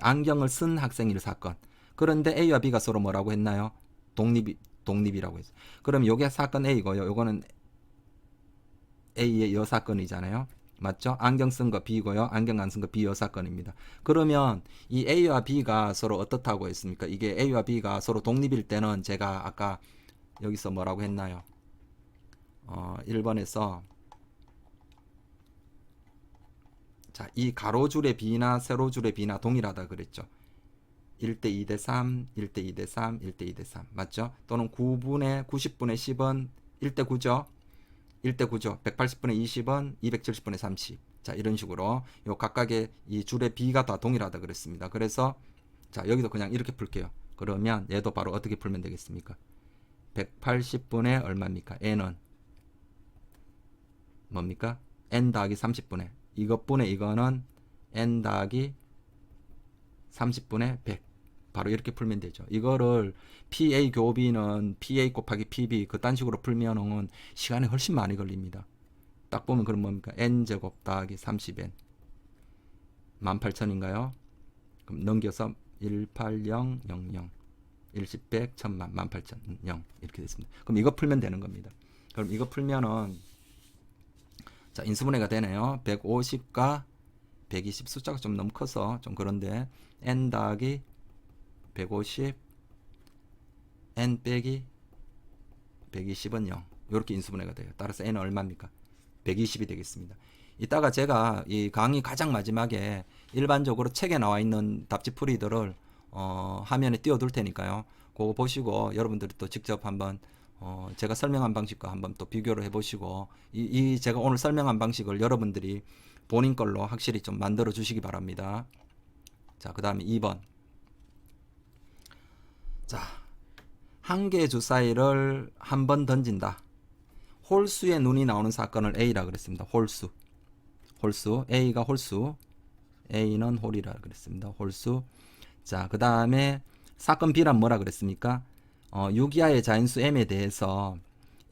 안경을 쓴 학생일 사건. 그런데 A와 B가 서로 뭐라고 했나요? 독립이라고 했어요. 그럼 요게 사건 A고요. 요거는 A의 여사건이잖아요. 맞죠? 안경 쓴 거 B고요. 안경 안 쓴 거 B 여사건입니다. 그러면 이 A와 B가 서로 어떻다고 했습니까? 이게 A와 B가 서로 독립일 때는 제가 아까 여기서 뭐라고 했나요? 1번에서 자, 이 가로줄의 B나 세로줄의 B나 동일하다 그랬죠. 1대 2대 3, 1대 2대 3, 1대 2대 3 맞죠? 또는 90분의 10은 1대 9죠. 1대 9죠. 180분의 20은 270분의 30. 자, 이런 식으로 요 각각의 이 줄의 B가 다 동일하다 그랬습니다. 그래서 자, 여기도 그냥 이렇게 풀게요. 그러면 얘도 바로 어떻게 풀면 되겠습니까? 180분의 얼마입니까? n은 뭡니까? n 더하기 30분의 이것분의 이거는 n 더하기 30분의 100 바로 이렇게 풀면 되죠. 이거를 PA 교비는 PA 곱하기 PB 그딴 식으로 풀면은 시간이 훨씬 많이 걸립니다. 딱 보면 그럼 뭡니까? n제곱 더하기 30n 18,000인가요? 그럼 넘겨서 18000 일십, 백, 천만, 18,000 0 이렇게 됐습니다. 그럼 이거 풀면 되는 겁니다. 그럼 이거 풀면은 자, 인수분해가 되네요. 150과 120 숫자가 좀 너무 커서 좀 그런데 n 더하기 150 n 빼기 120은 0 이렇게 인수분해가 돼요. 따라서 n은 얼마입니까? 120이 되겠습니다. 이따가 제가 이 강의 가장 마지막에 일반적으로 책에 나와 있는 답지풀이들을 화면에 띄워둘 테니까요. 그거 보시고 여러분들이 또 직접 한번 제가 설명한 방식과 한번 또 비교를 해보시고 이 제가 오늘 설명한 방식을 여러분들이 본인 걸로 확실히 좀 만들어 주시기 바랍니다. 자, 그 다음에 2번. 자, 한 개의 주사위를 한 번 던진다. 홀수의 눈이 나오는 사건을 A라 그랬습니다. 홀수. A가 홀수. A는 홀이라 그랬습니다. 홀수. 자, 그 다음에 사건 B란 뭐라 그랬습니까? 6이하의 자인수 M에 대해서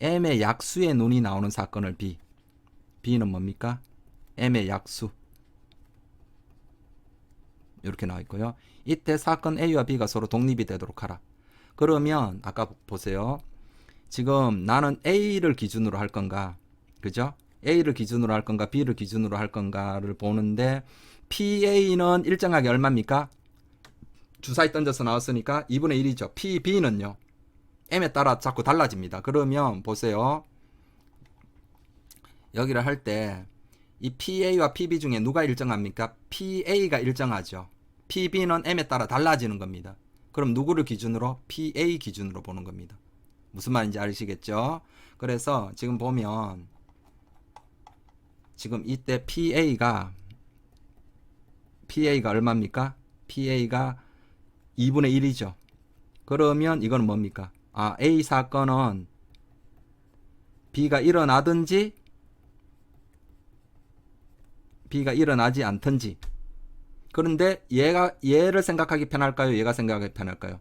M의 약수의 눈이 나오는 사건을 B. B는 뭡니까? M의 약수. 이렇게 나와 있고요. 이때 사건 A와 B가 서로 독립이 되도록 하라. 그러면 아까 보세요. 지금 나는 A를 기준으로 할 건가? 그죠? A를 기준으로 할 건가? B를 기준으로 할 건가를 보는데 PA는 일정하게 얼마입니까? 주사위 던져서 나왔으니까 2분의 1이죠. PB는요. M에 따라 자꾸 달라집니다. 그러면 보세요. 여기를 할 때 이 PA와 PB 중에 누가 일정합니까? PA가 일정하죠. PB는 M에 따라 달라지는 겁니다. 그럼 누구를 기준으로? PA 기준으로 보는 겁니다. 무슨 말인지 아시겠죠? 그래서 지금 보면 지금 이때 PA가 얼마입니까? PA가 2분의 1이죠. 그러면 이건 뭡니까? A 사건은 B가 일어나든지 B가 일어나지 않든지. 그런데 얘를 생각하기 편할까요? 얘가 생각하기 편할까요?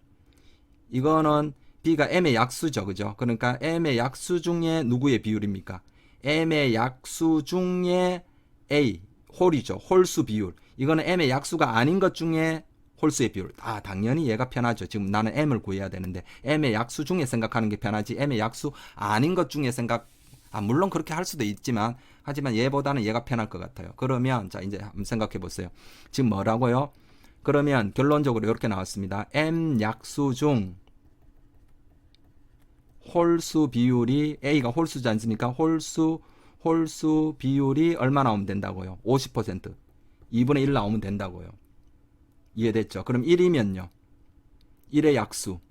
이거는 B가 M의 약수죠. 그죠? 그러니까 M의 약수 중에 누구의 비율입니까? M의 약수 중에 A, 홀이죠. 홀수 비율. 이거는 M의 약수가 아닌 것 중에 홀수의 비율. 당연히 얘가 편하죠. 지금 나는 M을 구해야 되는데 M의 약수 중에 생각하는 게 편하지 M의 약수 아닌 것 중에 물론 그렇게 할 수도 있지만 하지만 얘보다는 얘가 편할 것 같아요. 그러면 자 이제 한번 생각해 보세요. 지금 뭐라고요? 그러면 결론적으로 이렇게 나왔습니다. M 약수 중 홀수 비율이 A가 홀수지 않습니까? 홀수 비율이 얼마 나오면 된다고요? 50%. 2분의 1 나오면 된다고요. 이해됐죠? 그럼 1이면요. 1의 약수.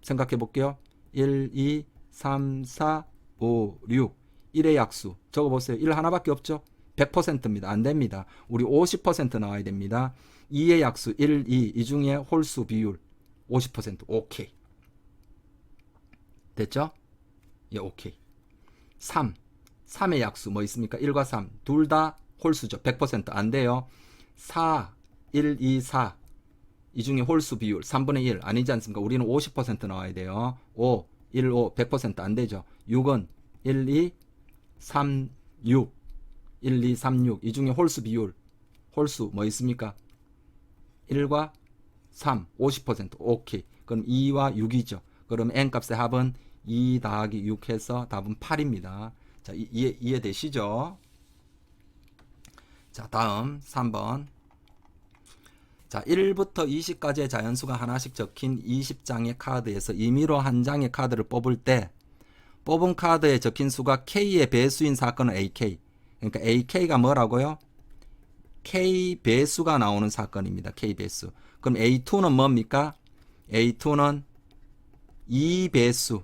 생각해 볼게요. 1, 2, 3, 4, 5, 6. 1의 약수. 적어 보세요. 1 하나밖에 없죠? 100%입니다. 안 됩니다. 우리 50% 나와야 됩니다. 2의 약수 1, 2. 이 중에 홀수 비율 50%. 오케이. 됐죠? 예, 오케이. 3. 3의 약수 뭐 있습니까? 1과 3. 둘 다 홀수죠. 100% 안 돼요. 4. 1, 2, 4. 이 중에 홀수 비율 3분의 1 아니지 않습니까? 우리는 50% 나와야 돼요. 5, 1, 5, 100%안 되죠. 6은 1, 2, 3, 6. 1, 2, 3, 6. 이 중에 홀수 비율. 홀수 뭐 있습니까? 1과 3, 50%. 오케이. 그럼 2와 6이죠. 그럼 n값의 합은 2 더하기 6 해서 답은 8입니다. 자, 이해되시죠? 자, 다음 3번. 자, 1부터 20까지의 자연수가 하나씩 적힌 20장의 카드에서 임의로 한 장의 카드를 뽑을 때 뽑은 카드에 적힌 수가 K의 배수인 사건은 AK. 그러니까 AK가 뭐라고요? K 배수가 나오는 사건입니다. K 배수. 그럼 A2는 뭡니까? A2는 2 배수.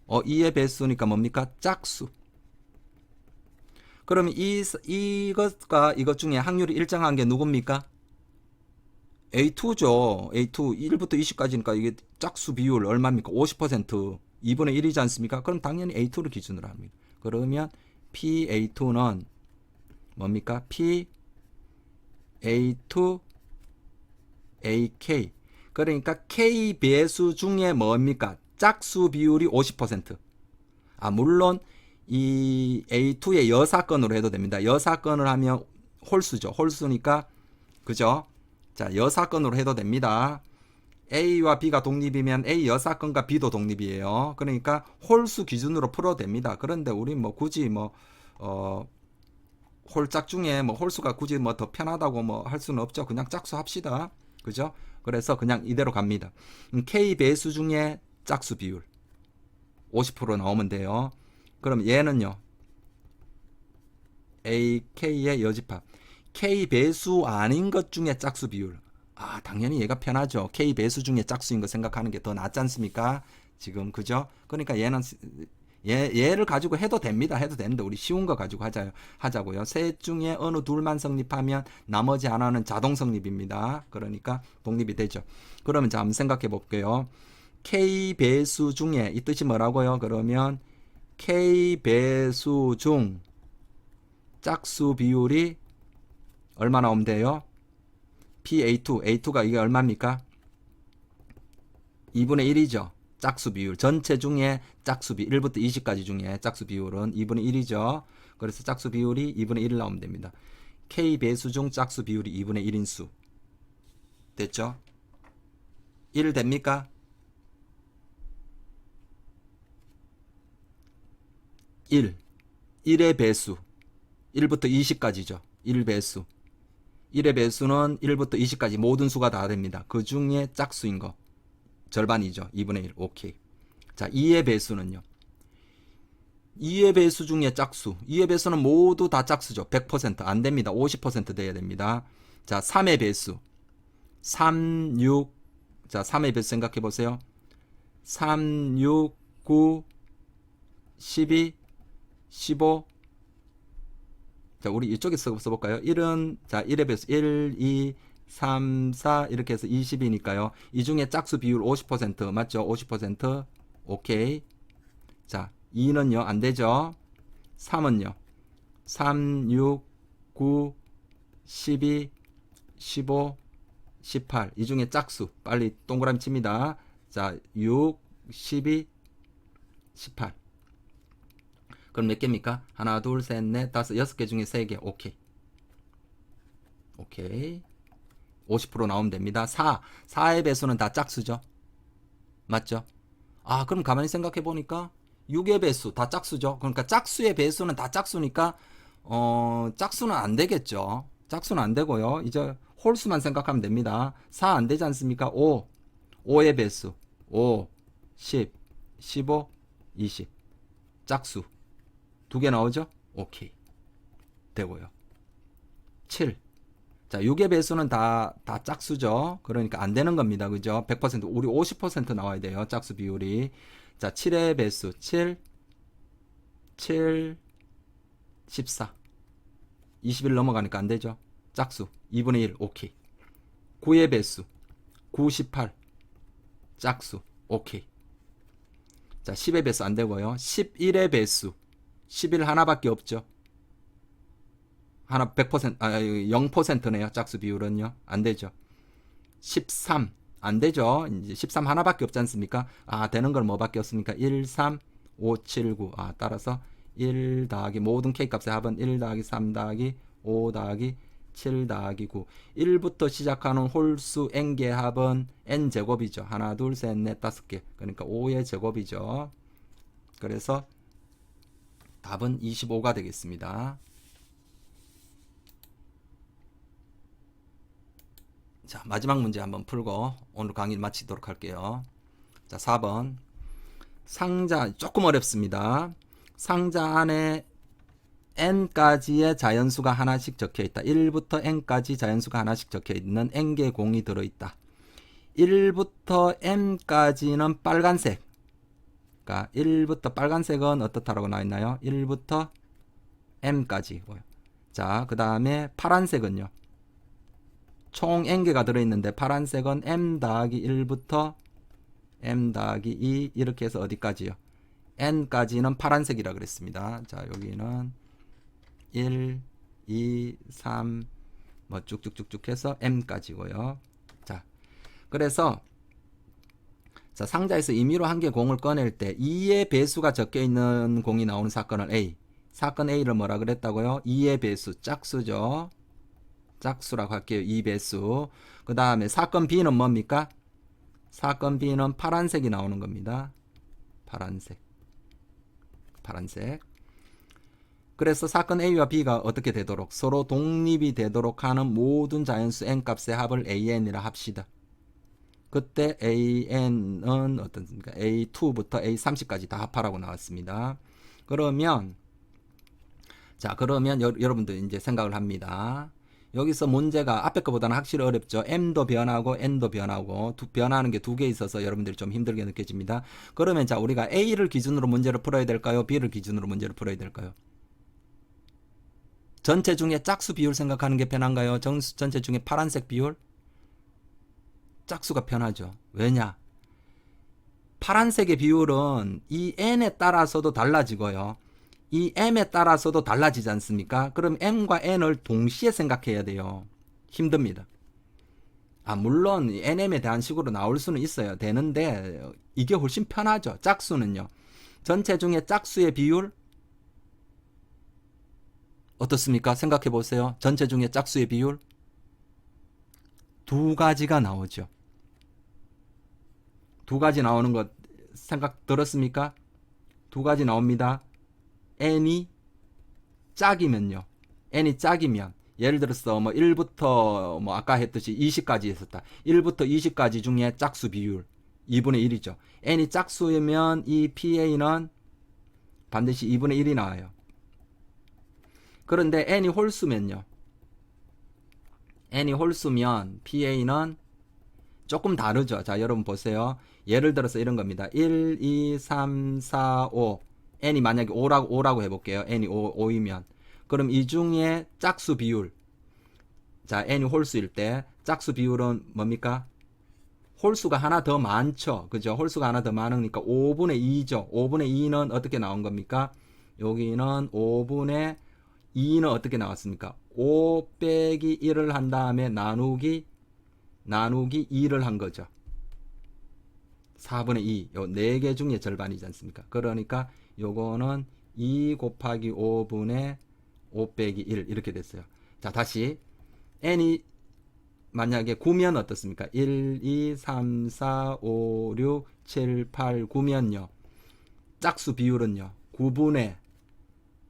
2의 배수니까 뭡니까? 짝수. 그러면 이것과 이것 중에 확률이 일정한 게 누굽니까? A2죠. A2 1부터 20까지니까 이게 짝수 비율 얼마입니까? 50% 2분의 1이지 않습니까? 그럼 당연히 A2를 기준으로 합니다. 그러면 PA2는 뭡니까? PA2 AK. 그러니까 K 배수 중에 뭡니까? 짝수 비율이 50%. 물론 이 A2의 여사건으로 해도 됩니다. 여사건을 하면 홀수죠. 홀수니까 그죠? 자, 여사건으로 해도 됩니다. A와 B가 독립이면 A 여사건과 B도 독립이에요. 그러니까 홀수 기준으로 풀어도 됩니다. 그런데 우리 뭐 굳이 홀짝 중에 홀수가 굳이 더 편하다고 할 수는 없죠. 그냥 짝수 합시다. 그죠? 그래서 그냥 이대로 갑니다. K 배수 중에 짝수 비율 50% 나오면 돼요. 그럼 얘는요. AK의 여집합. K 배수 아닌 것 중에 짝수 비율. 당연히 얘가 편하죠. K 배수 중에 짝수인 거 생각하는 게 더 낫지 않습니까? 지금 그죠? 그러니까 얘를 가지고 해도 됩니다. 해도 되는데 우리 쉬운 거 가지고 하자고요. 셋 중에 어느 둘만 성립하면 나머지 하나는 자동 성립입니다. 그러니까 독립이 되죠. 그러면 자 한번 생각해 볼게요. K 배수 중에 이 뜻이 뭐라고요? 그러면 K 배수 중 짝수 비율이 얼마 나오면 돼요? PA2, A2가 이게 얼마입니까? 2분의 1이죠. 짝수 비율. 전체 중에 짝수 비율, 1부터 20까지 중에 짝수 비율은 2분의 1이죠. 그래서 짝수 비율이 2분의 1 나오면 됩니다. K 배수 중 짝수 비율이 2분의 1인 수. 됐죠? 1 됩니까? 1의 배수. 1부터 20까지죠. 1 배수. 1의 배수는 1부터 20까지 모든 수가 다 됩니다. 그 중에 짝수인 거. 절반이죠. 2분의 1. 오케이. 자, 2의 배수는요. 2의 배수 중에 짝수. 2의 배수는 모두 다 짝수죠. 100%. 안 됩니다. 50% 돼야 됩니다. 자, 3의 배수. 3, 6. 자, 3의 배수 생각해 보세요. 3, 6, 9, 12, 15. 자, 우리 이쪽에 써볼까요? 1은, 자, 1의 배수 1, 2, 3, 4 이렇게 해서 20이니까요. 이 중에 짝수 비율 50% 맞죠? 50%. 오케이. 자, 2는요. 안 되죠? 3은요. 3, 6, 9, 12, 15, 18. 이 중에 짝수. 빨리 동그라미 칩니다. 자, 6, 12, 18. 그럼 몇 개입니까? 하나, 둘, 셋, 넷, 다섯, 6개 중에 3개. 오케이. 오케이. 50% 나오면 됩니다. 4의 배수는 다 짝수죠. 맞죠? 그럼 가만히 생각해 보니까 6의 배수 다 짝수죠. 그러니까 짝수의 배수는 다 짝수니까 짝수는 안 되겠죠. 짝수는 안 되고요. 이제 홀수만 생각하면 됩니다. 4 안 되지 않습니까? 5. 5의 배수. 5, 10, 15, 20. 짝수. 두 개 나오죠? 오케이. 되고요. 7. 자, 6의 배수는 다 짝수죠. 그러니까 안 되는 겁니다. 그죠? 100%, 우리 50% 나와야 돼요. 짝수 비율이. 자, 7의 배수. 7, 7, 14. 20일 넘어가니까 안 되죠. 짝수. 2분의 1. 오케이. 9의 배수. 9, 18. 짝수. 오케이. 자, 10의 배수 안 되고요. 11의 배수. 11 하나밖에 없죠. 하나 100%, 0%네요. 짝수 비율은요. 안 되죠. 13. 안 되죠. 이제 13 하나밖에 없지 않습니까? 아, 되는 걸 뭐밖에 없습니까? 1, 3, 5, 7, 9. 아, 따라서 1 더하기 모든 K 값의 합은 1 더하기 3 더하기 5 더하기 7 더하기 9. 1부터 시작하는 홀수 n개의 합은 n제곱이죠. 하나, 둘, 셋, 넷, 다섯 개. 그러니까 5의 제곱이죠. 그래서 답은 25가 되겠습니다. 자, 마지막 문제 한번 풀고 오늘 강의를 마치도록 할게요. 자, 4번. 상자, 조금 어렵습니다. 상자 안에 n까지의 자연수가 하나씩 적혀있다. 1부터 n까지 자연수가 하나씩 적혀있는 n개의 공이 들어있다. 1부터 m까지는 빨간색. 그러니까 1부터 빨간색은 어떻다라고 나와있나요? 1부터 m까지고요. 자, 그 다음에 파란색은요. 총 n개가 들어있는데 파란색은 m 더하기 1부터 m 더하기 2 이렇게 해서 어디까지요? n까지는 파란색이라 그랬습니다. 자, 여기는 1, 2, 3 뭐 쭉쭉쭉쭉 해서 m까지고요. 자, 그래서 자, 상자에서 임의로 한 개 공을 꺼낼 때 2의 배수가 적혀 있는 공이 나오는 사건을 A. 사건 A를 뭐라 그랬다고요? 2의 배수, 짝수죠. 짝수라고 할게요. 2배수. 그 다음에 사건 B는 뭡니까? 사건 B는 파란색이 나오는 겁니다. 파란색. 그래서 사건 A와 B가 어떻게 되도록 서로 독립이 되도록 하는 모든 자연수 n값의 합을 an이라 합시다. 그때 an은 어떻습니까? a2부터 a30까지 다 합하라고 나왔습니다. 그러면 여러분들 이제 생각을 합니다. 여기서 문제가 앞에 거보다는 확실히 어렵죠. m도 변하고 n도 변하고 변하는 게 두 개 있어서 여러분들이 좀 힘들게 느껴집니다. 그러면 자, 우리가 a를 기준으로 문제를 풀어야 될까요? b를 기준으로 문제를 풀어야 될까요? 전체 중에 짝수 비율 생각하는 게 편한가요? 전체 중에 파란색 비율? 짝수가 편하죠. 왜냐? 파란색의 비율은 이 n에 따라서도 달라지고요. 이 m에 따라서도 달라지지 않습니까? 그럼 m과 n을 동시에 생각해야 돼요. 힘듭니다. 아, 물론 nm에 대한 식으로 나올 수는 있어요. 되는데 이게 훨씬 편하죠. 짝수는요. 전체 중에 짝수의 비율 어떻습니까? 생각해 보세요. 전체 중에 짝수의 비율 두 가지가 나오죠. 두 가지 나오는 것 생각 들었습니까? 두 가지 나옵니다. n이 짝이면요. n이 짝이면 예를 들어서 뭐 1부터 뭐 아까 했듯이 20까지 했었다. 1부터 20까지 중에 짝수 비율 2분의 1이죠. n이 짝수이면 이 PA는 반드시 2분의 1이 나와요. 그런데 n이 홀수면요. n이 홀수면 PA는 조금 다르죠. 자, 여러분 보세요. 예를 들어서 이런 겁니다. 1, 2, 3, 4, 5. n이 만약에 5라고 해볼게요. n이 5이면. 그럼 이 중에 짝수 비율. 자, n이 홀수일 때 짝수 비율은 뭡니까? 홀수가 하나 더 많죠. 그죠? 홀수가 하나 더 많으니까 5분의 2죠. 5분의 2는 어떻게 나온 겁니까? 여기는 5분의 2는 어떻게 나왔습니까? 5 빼기 1을 한 다음에 나누기 2를 한 거죠. 4분의 2. 요 4개 중에 절반이지 않습니까? 그러니까 요거는 2 곱하기 5분의 5 빼기 1 이렇게 됐어요. 자, 다시 n이 만약에 9면 어떻습니까? 1, 2, 3, 4, 5, 6, 7, 8, 9면요. 짝수 비율은요. 9분의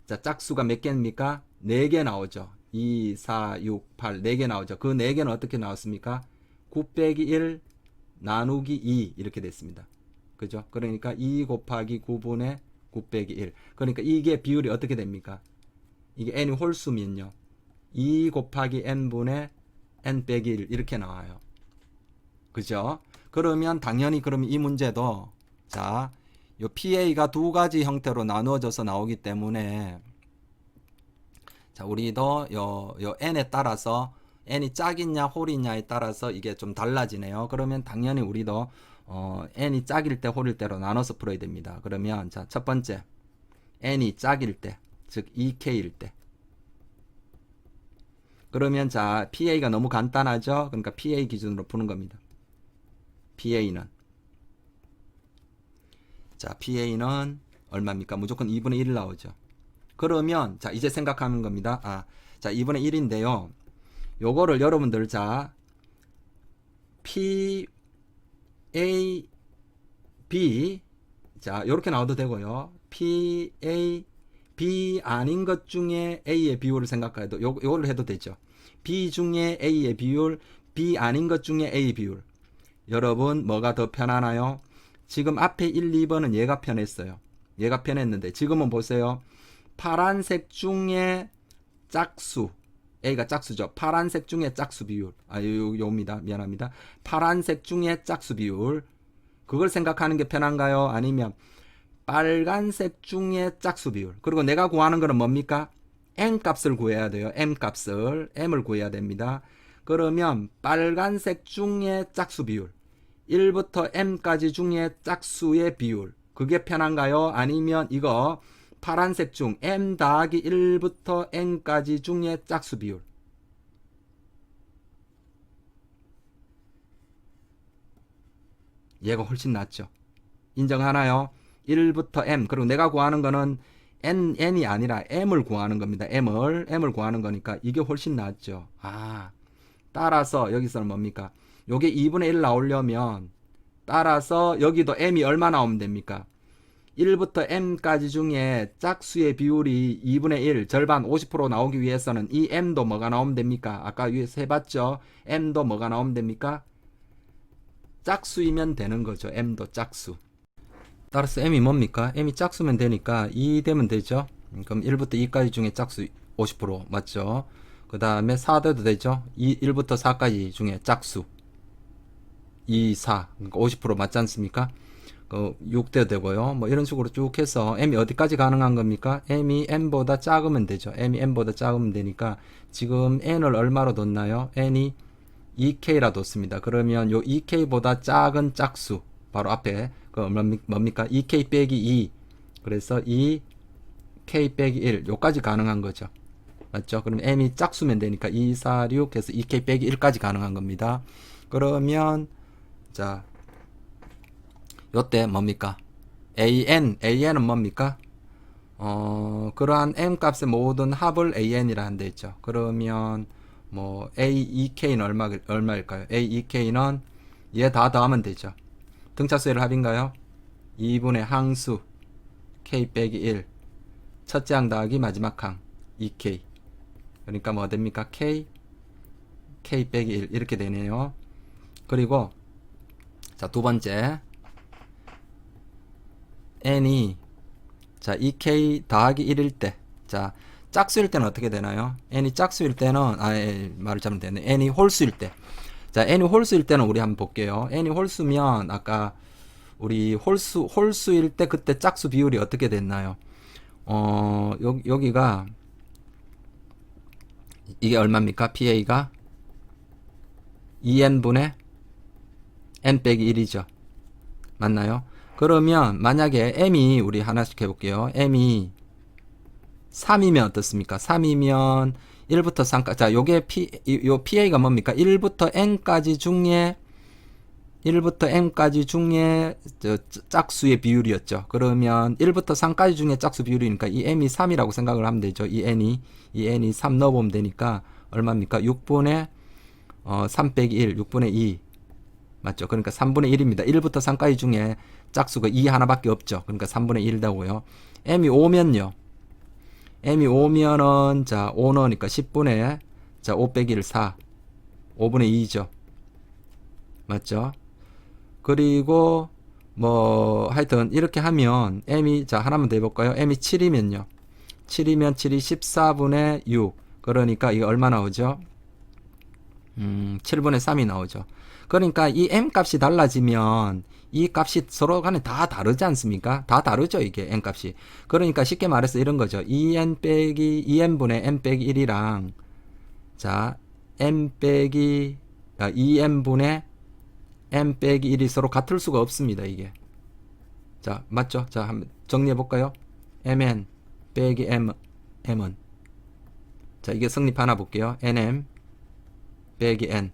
자, 짝수가 몇 개입니까? 4개 나오죠. 2, 4, 6, 8 4개 나오죠. 그 4개는 어떻게 나왔습니까? 9 빼기 1 나누기 2 이렇게 됐습니다. 그죠? 그러니까 2 곱하기 9분의 9 빼기 1. 그러니까 이게 비율이 어떻게 됩니까? 이게 n이 홀수면요. 2 곱하기 n분의 n 빼기 1 이렇게 나와요. 그죠? 그러면 당연히 그러면 이 문제도 자, 요 PA가 두 가지 형태로 나누어져서 나오기 때문에 자, 우리도 요 n에 따라서 n이 짝이냐 홀이냐에 따라서 이게 좀 달라지네요. 그러면 당연히 우리도 n이 짝일 때 홀일 때로 나눠서 풀어야 됩니다. 그러면 자, 첫 번째 n이 짝일 때, 즉 2K일 때. 그러면 자, PA가 너무 간단하죠? 그러니까 PA 기준으로 푸는 겁니다. PA는 자, PA는 얼마입니까? 무조건 2분의 1 나오죠. 그러면 자, 이제 생각하는 겁니다. 자, 2분의 1인데요. 요거를 여러분들 자, PA B 자, 요렇게 나와도 되고요. PA B 아닌 것 중에 A의 비율을 생각해도 요걸로 해도 되죠. B 중에 A의 비율, B 아닌 것 중에 A 비율. 여러분 뭐가 더 편하나요? 지금 앞에 1, 2번은 얘가 편했어요. 얘가 편했는데 지금은 보세요. 파란색 중에 짝수 A가 짝수죠. 파란색 중에 짝수 비율. 요입니다. 미안합니다. 파란색 중에 짝수 비율. 그걸 생각하는 게 편한가요? 아니면 빨간색 중에 짝수 비율. 그리고 내가 구하는 거는 뭡니까? M 값을 구해야 돼요. M 값을. M을 구해야 됩니다. 그러면 빨간색 중에 짝수 비율. 1부터 M까지 중에 짝수의 비율. 그게 편한가요? 아니면 이거 파란색 중 M 더하기 1부터 N까지 중에 짝수 비율. 얘가 훨씬 낫죠. 인정하나요? 1부터 M. 그리고 내가 구하는 거는 N이 아니라 M을 구하는 겁니다. M을 구하는 거니까 이게 훨씬 낫죠. 따라서 여기서는 뭡니까? 요게 2분의 1 나오려면 따라서 여기도 M이 얼마 나오면 됩니까? 1부터 M까지 중에 짝수의 비율이 2분의 1 절반 50% 나오기 위해서는 이 M도 뭐가 나오면 됩니까? 아까 위에서 해봤죠? M도 뭐가 나오면 됩니까? 짝수이면 되는 거죠. M도 짝수. 따라서 M이 뭡니까? M이 짝수면 되니까 2 되면 되죠. 그럼 1부터 2까지 중에 짝수 50% 맞죠? 그 다음에 4 돼도 되죠. 1부터 4까지 중에 짝수 2, 4 그러니까 50% 맞지 않습니까? 6 돼도 되고요. 뭐 이런 식으로 쭉 해서 M이 어디까지 가능한 겁니까? M이 N보다 작으면 되죠. M이 N보다 작으면 되니까 지금 N을 얼마로 뒀나요? N이 2K라 뒀습니다. 그러면 요 2K보다 작은 짝수 바로 앞에 그 뭡니까? 2K 빼기 2 그래서 2K 빼기 1 요까지 가능한 거죠. 맞죠? 그럼 M이 짝수면 되니까 2, 4, 6 해서 2K 빼기 1까지 가능한 겁니다. 그러면 자 요때 뭡니까? AN은 뭡니까? 그러한 M 값의 모든 합을 AN이라 한다 했죠. 그러면 뭐 AEK는 얼마일까요? AEK는 얘 다 더하면 되죠. 등차수의 합인가요? 2분의 항수 K 빼기 1 첫째 항 더하기 마지막 항 2K 그러니까 뭐 됩니까? K 빼기 1 이렇게 되네요. 그리고 자 두 번째 N이 자 2K 더하기 1일 때 자 짝수일 때는 어떻게 되나요? N이 짝수일 때는 말을 잘못했네. N이 홀수일 때 자 N이 홀수일 때는 우리 한번 볼게요. N이 홀수면 아까 우리 홀수일 때 그때 짝수 비율이 어떻게 됐나요? 여기가 이게 얼마입니까? PA가 2N분의 N 빼기 1이죠. 맞나요? 그러면 만약에 M이 우리 하나씩 해볼게요. M이 3이면 어떻습니까? 3이면 1부터 3까지 자 요게 요 PA가 뭡니까? 1부터 N까지 중에 짝수의 비율이었죠. 그러면 1부터 3까지 중에 짝수 비율이니까 이 M이 3이라고 생각을 하면 되죠. 이 N이 3 넣어보면 되니까 얼마입니까? 6분의 3 빼기 1 6분의 2 맞죠? 그러니까 3분의 1입니다. 1부터 3까지 중에 짝수가 2 하나밖에 없죠. 그러니까 3분의 1 되고요. M이 5면요. m이 5면은 자 5 넣으니까 10분의 자 5 빼기 1 4 5분의 2죠. 맞죠? 그리고 뭐 하여튼 이렇게 하면 m이 자 하나만 더 해볼까요? m이 7이면요. 7이면 7이 14분의 6 그러니까 이게 얼마 나오죠? 7분의 3이 나오죠. 그러니까 이 m 값이 달라지면 이 값이 서로 간에 다 다르지 않습니까? 다 다르죠, 이게 m 값이. 그러니까 쉽게 말해서 이런 거죠. 2n분의 m 빼기 1이랑 자 m 빼기 2n분의 m 빼기 1이 서로 같을 수가 없습니다, 이게. 자, 맞죠? 자, 한번 정리해 볼까요? mn 빼기 m은 자, 이게 성립하나 볼게요. nm 빼기 n.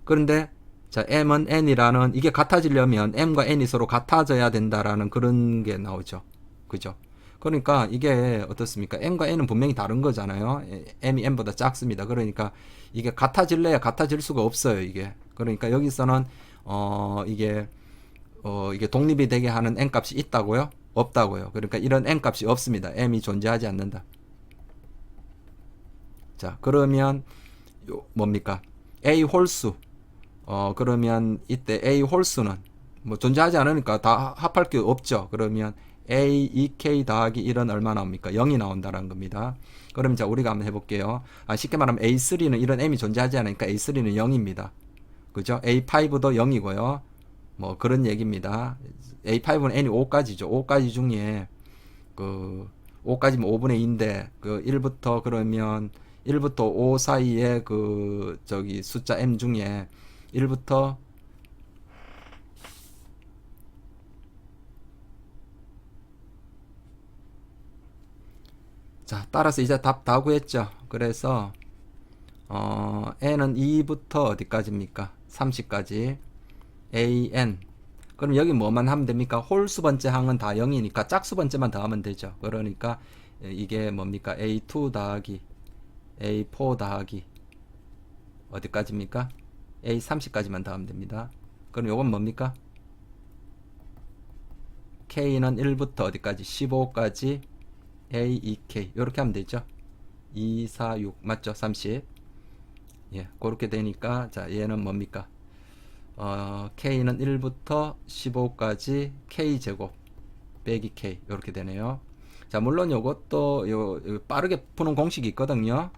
그런데 자, m은 n이라는 이게 같아지려면 m과 n이 서로 같아져야 된다라는 그런 게 나오죠. 그죠? 그러니까 이게 어떻습니까? m과 n은 분명히 다른 거잖아요. m이 n보다 작습니다. 그러니까 이게 같아질래야 같아질 수가 없어요, 이게. 그러니까 여기서는 이게 독립이 되게 하는 n 값이 있다고요? 없다고요. 그러니까 이런 n 값이 없습니다. m이 존재하지 않는다. 자, 그러면 뭡니까? a 홀수. 그러면 이때 a 홀수는 뭐 존재하지 않으니까 다 합할 게 없죠. 그러면 a 2k 더하기 1은 얼마 나옵니까? 0이 나온다는 겁니다. 그럼 자 우리가 한번 해볼게요. 쉽게 말하면 a3는 이런 m이 존재하지 않으니까 a3는 0입니다. 그죠? a5도 0이고요. 뭐 그런 얘기입니다. a5는 n이 5까지죠. 5까지 중에 그 5까지면 5분의 2인데 그 1부터 그러면 1부터 5 사이에 그 저기 숫자 m 중에 1부터 자 따라서 이제 답 다 구했죠. 그래서 n은 2부터 어디까지입니까? 30까지 an. 그럼 여기 뭐만 하면 됩니까? 홀수 번째 항은 다 0이니까 짝수 번째만 더하면 되죠. 그러니까 이게 뭡니까? a2 더하기 a4 더하기 어디까지입니까? a30까지만 더하면 됩니다. 그럼 요건 뭡니까? k는 1부터 어디까지? 15까지 a2k 이렇게 하면 되죠. 2, 4, 6 맞죠? 30. 예, 그렇게 되니까 자 얘는 뭡니까? k는 1부터 15까지 k제곱 빼기 k 이렇게 되네요. 자 물론 요것도 요 빠르게 푸는 공식이 있거든요.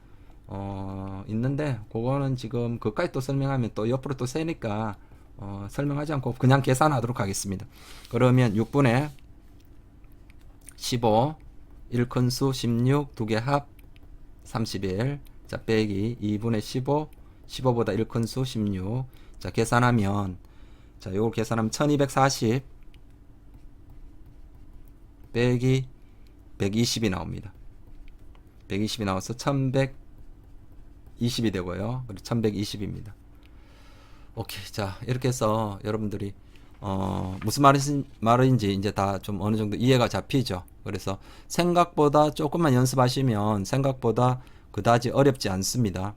있는데 그거는 지금 그까지 또 설명하면 또 옆으로 또 세니까 설명하지 않고 그냥 계산하도록 하겠습니다. 그러면 6분의 15 1큰수 16 두 개 합 31 자 빼기 2분의 15 15보다 1큰수 16 자 계산하면 자 요걸 계산하면 1240 빼기 120이 나옵니다. 120이 나와서 1120이 되고요. 그리고 1120입니다. 오케이. 자, 이렇게 해서 여러분들이 무슨 말인지 이제 다 좀 어느 정도 이해가 잡히죠. 그래서 생각보다 조금만 연습하시면 생각보다 그다지 어렵지 않습니다.